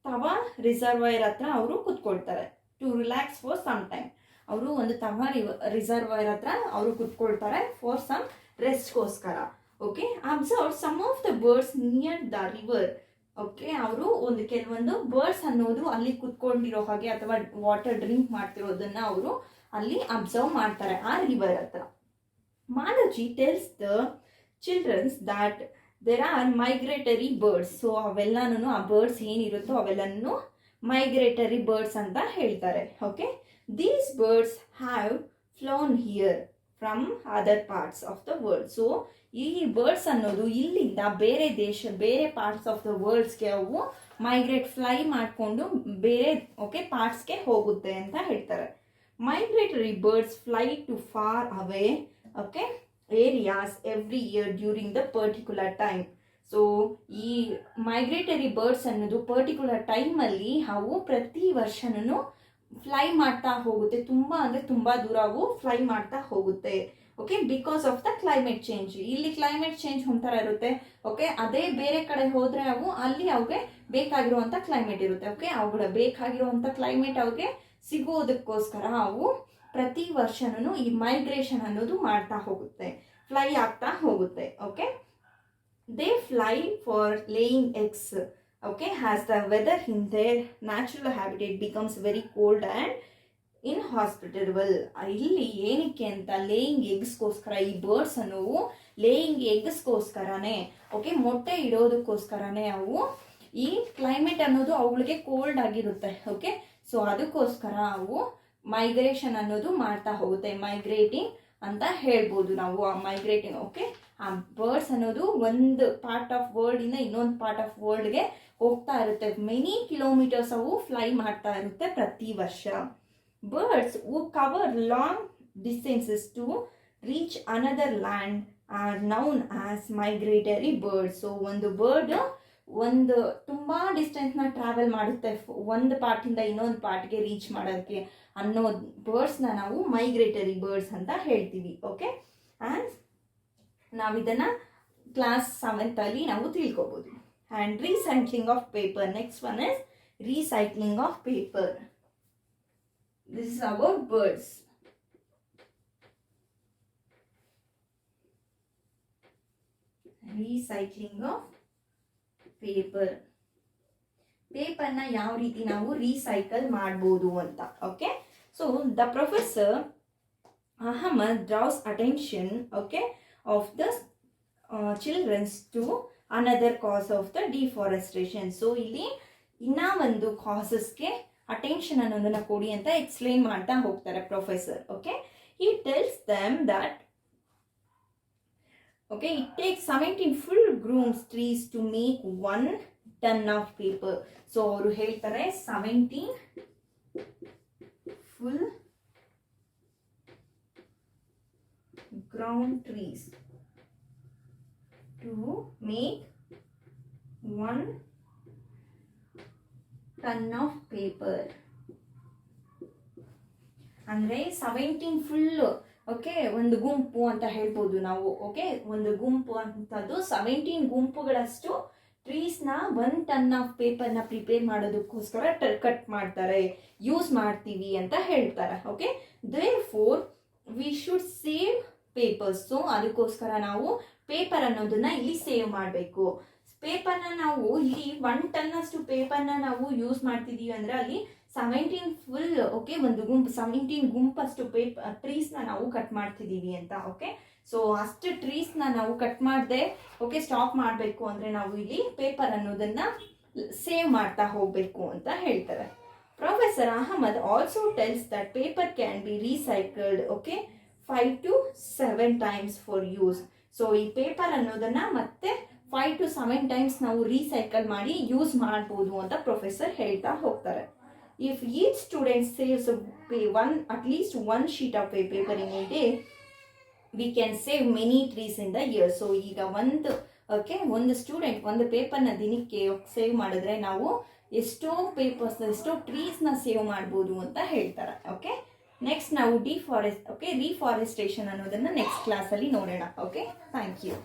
ತವ ರಿಸರ್ವೈರ್ ಹತ್ರ ಅವರು ಕುತ್ಕೊಳ್ತಾರೆ to relax for some time. ಅವರು ಒಂದು ತವ ರಿಸರ್ವೈರ್ ಹತ್ರ ಅವರು ಕುತ್ಕೊಳ್ತಾರೆ ಫಾರ್ ಸಮ್ ರೆಸ್ಟ್ಗೋಸ್ಕರ. Okay, observe some of the birds near the river. Okay, ಅವರು ಒಂದು ಕೆಲವೊಂದು ಬರ್ಡ್ಸ್ ಅನ್ನೋದು ಅಲ್ಲಿ ಕುತ್ಕೊಂಡಿರೋ ಹಾಗೆ ಅಥವಾ ವಾಟರ್ ಡ್ರಿಂಕ್ ಮಾಡ್ತಿರೋದನ್ನ ಅವರು ಅಲ್ಲಿ ಅಬ್ಸರ್ವ್ ಮಾಡ್ತಾರೆ ಆ ರಿವರ್ ಹತ್ರ. Madhavji tells the childrens that there are migratory birds. So ಅವೆಲ್ಲನೂ ಆ ಬರ್ಡ್ಸ್ ಏನಿರುತ್ತೋ ಅವೆಲ್ಲನೂ ಮೈಗ್ರೇಟರಿ ಬರ್ಡ್ಸ್ ಅಂತ ಹೇಳ್ತಾರೆ. Okay, these birds have flown here from other parts of the world. So ಈ ಬರ್ಡ್ಸ್ ಅನ್ನೋದು ಇಲ್ಲಿಂದ ಬೇರೆ ಬೇರೆ ಪಾರ್ಟ್ಸ್ ಆಫ್ ದ ವರ್ಲ್ಡ್ಸ್ಗೆ ಅವು ಮೈಗ್ರೇಟ್ ಫ್ಲೈ ಮಾಡಿಕೊಂಡು ಬೇರೆ ಓಕೆ ಪಾರ್ಟ್ಸ್ಗೆ ಹೋಗುತ್ತೆ ಅಂತ ಹೇಳ್ತಾರೆ. Migratory birds fly to far away okay areas every year during the particular time. So ಈ ಮೈಗ್ರೇಟರಿ ಬರ್ಡ್ಸ್ ಅನ್ನೋದು ಪರ್ಟಿಕ್ಯುಲರ್ ಟೈಮಲ್ಲಿ ಅವು ಪ್ರತಿ ವರ್ಷನೂ ಫ್ಲೈ ಮಾಡ್ತಾ ಹೋಗುತ್ತೆ, ತುಂಬ ಅಂದರೆ ತುಂಬ ದೂರ ಅವು ಫ್ಲೈ ಮಾಡ್ತಾ ಹೋಗುತ್ತೆ. Okay, because of the climate change. ಇಲ್ಲಿ ಕ್ಲೈಮೇಟ್ ಚೇಂಜ್ ಒಂಥರ ಇರುತ್ತೆ. ಓಕೆ, ಅದೇ ಬೇರೆ ಕಡೆ ಹೋದ್ರೆ ಅಲ್ಲಿ ಅವ್ಗೆ ಬೇಕಾಗಿರುವಂತ ಕ್ಲೈಮೇಟ್ ಇರುತ್ತೆ. ಓಕೆ, ಅವುಗಳ ಬೇಕಾಗಿರುವಂತ ಕ್ಲೈಮೇಟ್ ಅವ್ಗೆ ಸಿಗೋದಕ್ಕೋಸ್ಕರ ಅವು ಪ್ರತಿ ವರ್ಷನೂ ಈ ಮೈಗ್ರೇಷನ್ ಅನ್ನೋದು ಮಾಡ್ತಾ ಹೋಗುತ್ತೆ, ಫ್ಲೈ ಆಗ್ತಾ ಹೋಗುತ್ತೆ. Okay, they fly for laying eggs. Okay, has the weather in their natural habitat becomes very cold and inhospitable. ಇಲ್ಲಿ ಏನಕ್ಕೆ ಅಂತ, ಲೇಯಿಂಗ್ ಎಗ್ಸ್ಗೋಸ್ಕರ ಈ ಬರ್ಡ್ಸ್ ಅನ್ನೋವು ಲೇಯಿಂಗ್ ಎಗ್ಸ್ಗೋಸ್ಕರನೇ, ಓಕೆ, ಮೊಟ್ಟೆ ಇಡೋದಕ್ಕೋಸ್ಕರನೇ ಅವು ಈ ಕ್ಲೈಮೇಟ್ ಅನ್ನೋದು ಅವುಗಳಿಗೆ ಕೋಲ್ಡ್ ಆಗಿರುತ್ತೆ. ಓಕೆ, ಸೊ ಅದಕ್ಕೋಸ್ಕರ ಅವು ಮೈಗ್ರೇಷನ್ ಅನ್ನೋದು ಮಾಡ್ತಾ ಹೋಗುತ್ತೆ. ಮೈಗ್ರೇಟಿಂಗ್ ಅಂತ ಹೇಳ್ಬೋದು ನಾವು. ಆ ಮೈಗ್ರೇಟಿಂಗ್, ಓಕೆ, ಆ ಬರ್ಡ್ಸ್ ಅನ್ನೋದು ಒಂದು ಪಾರ್ಟ್ ಆಫ್ ವರ್ಲ್ಡ್ ಇಂದ ಇನ್ನೊಂದು ಪಾರ್ಟ್ ಆಫ್ ವರ್ಲ್ಡ್ಗೆ ಹೋಗ್ತಾ ಇರುತ್ತೆ. ಮೆನಿ ಕಿಲೋಮೀಟರ್ಸ್ ಅವು ಫ್ಲೈ ಮಾಡ್ತಾ ಇರುತ್ತೆ ಪ್ರತಿ ವರ್ಷ. Birds who cover long distances to reach another land are known as migratory birds. So ಒಂದು ಬರ್ಡ್ ಒಂದು ತುಂಬಾ ಡಿಸ್ಟೆನ್ಸ್ನ ಟ್ರಾವೆಲ್ ಮಾಡುತ್ತೆ ಒಂದು ಪಾರ್ಟಿಂದ ಇನ್ನೊಂದು ಪಾರ್ಟ್ಗೆ ರೀಚ್ ಮಾಡೋದಕ್ಕೆ ಅನ್ನೋ ಬರ್ಡ್ಸ್ನ ನಾವು ಮೈಗ್ರೇಟರಿ ಬರ್ಡ್ಸ್ ಅಂತ ಹೇಳ್ತೀವಿ. ಓಕೆ, ಆ್ಯಂಡ್ ನಾವು ಇದನ್ನು ಕ್ಲಾಸ್ 7th ಅಲ್ಲಿ ನಾವು ತಿಳ್ಕೊಬೋದು. And recycling of paper. Next one is recycling of paper. This is about birds. Recycling of paper. ಪೇಪರ್ನ ಯಾವ ರೀತಿ ನಾವು ರೀಸೈಕಲ್ ಮಾಡ್ಬೋದು ಅಂತ. Okay, so the professor Ahmad draws attention, okay, of the childrens to another cause of the deforestation. So ಇಲ್ಲಿ ಇನ್ನ ಒಂದು ಕಾಸಸ್ಗೆ attention ಅನ್ನೋದನ್ನ ಕೊಡಿ ಅಂತ ಎಕ್ಸ್ಪ್ಲೈನ್ ಮಾಡ್ತಾ ಹೋಗ್ತಾರೆ professor. Okay, he tells them that okay, it takes 17 full grown trees to make 1 ton of paper. So ಅವರು ಹೇಳ್ತಾರೆ 17 full grown trees to make 1 ton of paper. ಅಂದರೆ 17 ಫುಲ್, ಓಕೆ, ಒಂದು ಗುಂಪು ಅಂತ ಹೇಳ್ಬೋದು ನಾವು. ಓಕೆ, ಒಂದು ಗುಂಪು ಅಂತದ್ದು 17 ಗುಂಪುಗಳಷ್ಟು ಟ್ರೀಸ್ನ 1 ಟನ್ ಆಫ್ ಪೇಪರ್ನ ಪ್ರಿಪೇರ್ ಮಾಡೋದಕ್ಕೋಸ್ಕರ ಕಟ್ ಮಾಡ್ತಾರೆ, ಯೂಸ್ ಮಾಡ್ತೀವಿ ಅಂತ ಹೇಳ್ತಾರೆ. Okay, therefore we should save papers. So ಅದಕ್ಕೋಸ್ಕರ ನಾವು ಪೇಪರ್ ಅನ್ನೋದನ್ನ ಇಲ್ಲಿ ಸೇವ್ ಮಾಡಬೇಕು. ಪೇಪರ್ನ ನಾವು ಇಲ್ಲಿ 1 ಟನ್ ಅಷ್ಟು ಪೇಪರ್ನ ನಾವು ಯೂಸ್ ಮಾಡ್ತಿದೀವಿ ಅಂದ್ರೆ ಅಲ್ಲಿ 17 ಫುಲ್, ಓಕೆ, ಒಂದು ಗುಂಪು 17 ಗುಂಪಷ್ಟು ಟ್ರೀಸ್ನ ನಾವು ಕಟ್ ಮಾಡ್ತಿದೀವಿ ಅಂತ. ಓಕೆ, ಸೊ ಅಷ್ಟು ಟ್ರೀಸ್ನ ನಾವು ಕಟ್ ಮಾಡದೆ, ಓಕೆ, ಸ್ಟಾಪ್ ಮಾಡಬೇಕು ಅಂದ್ರೆ ನಾವು ಇಲ್ಲಿ ಪೇಪರ್ ಅನ್ನೋದನ್ನ ಸೇವ್ ಮಾಡ್ತಾ ಹೋಗ್ಬೇಕು ಅಂತ ಹೇಳ್ತಾರೆ. Professor Ahmad also tells that paper can be recycled, okay, 5 to 7 times for use. So ಈ ಪೇಪರ್ ಅನ್ನೋದನ್ನ ಮತ್ತೆ 5 to 7 times ನಾವು ರೀಸೈಕಲ್ ಮಾಡಿ ಯೂಸ್ ಮಾಡ್ಬೋದು ಅಂತ ಪ್ರೊಫೆಸರ್ ಹೇಳ್ತಾ ಹೋಗ್ತಾರೆ. If each student saves at least one sheet of paper in a day, we can save many trees in the year. So ಈಗ ಒಂದು ಸ್ಟೂಡೆಂಟ್ ಒಂದು ಪೇಪರ್ನ ದಿನಕ್ಕೆ ಸೇವ್ ಮಾಡಿದ್ರೆ ನಾವು ಎಷ್ಟೋ ಪೇಪರ್ಸ್, ಎಷ್ಟೋ ಟ್ರೀಸ್ನ ಸೇವ್ ಮಾಡ್ಬೋದು ಅಂತ ಹೇಳ್ತಾರೆ. ಓಕೆ, ನೆಕ್ಸ್ಟ್ ನಾವು ರೀಫಾರೆಸ್ಟೇಷನ್ ಅನ್ನೋದನ್ನ ನೆಕ್ಸ್ಟ್ ಕ್ಲಾಸಲ್ಲಿ ನೋಡೋಣ. Okay, thank you.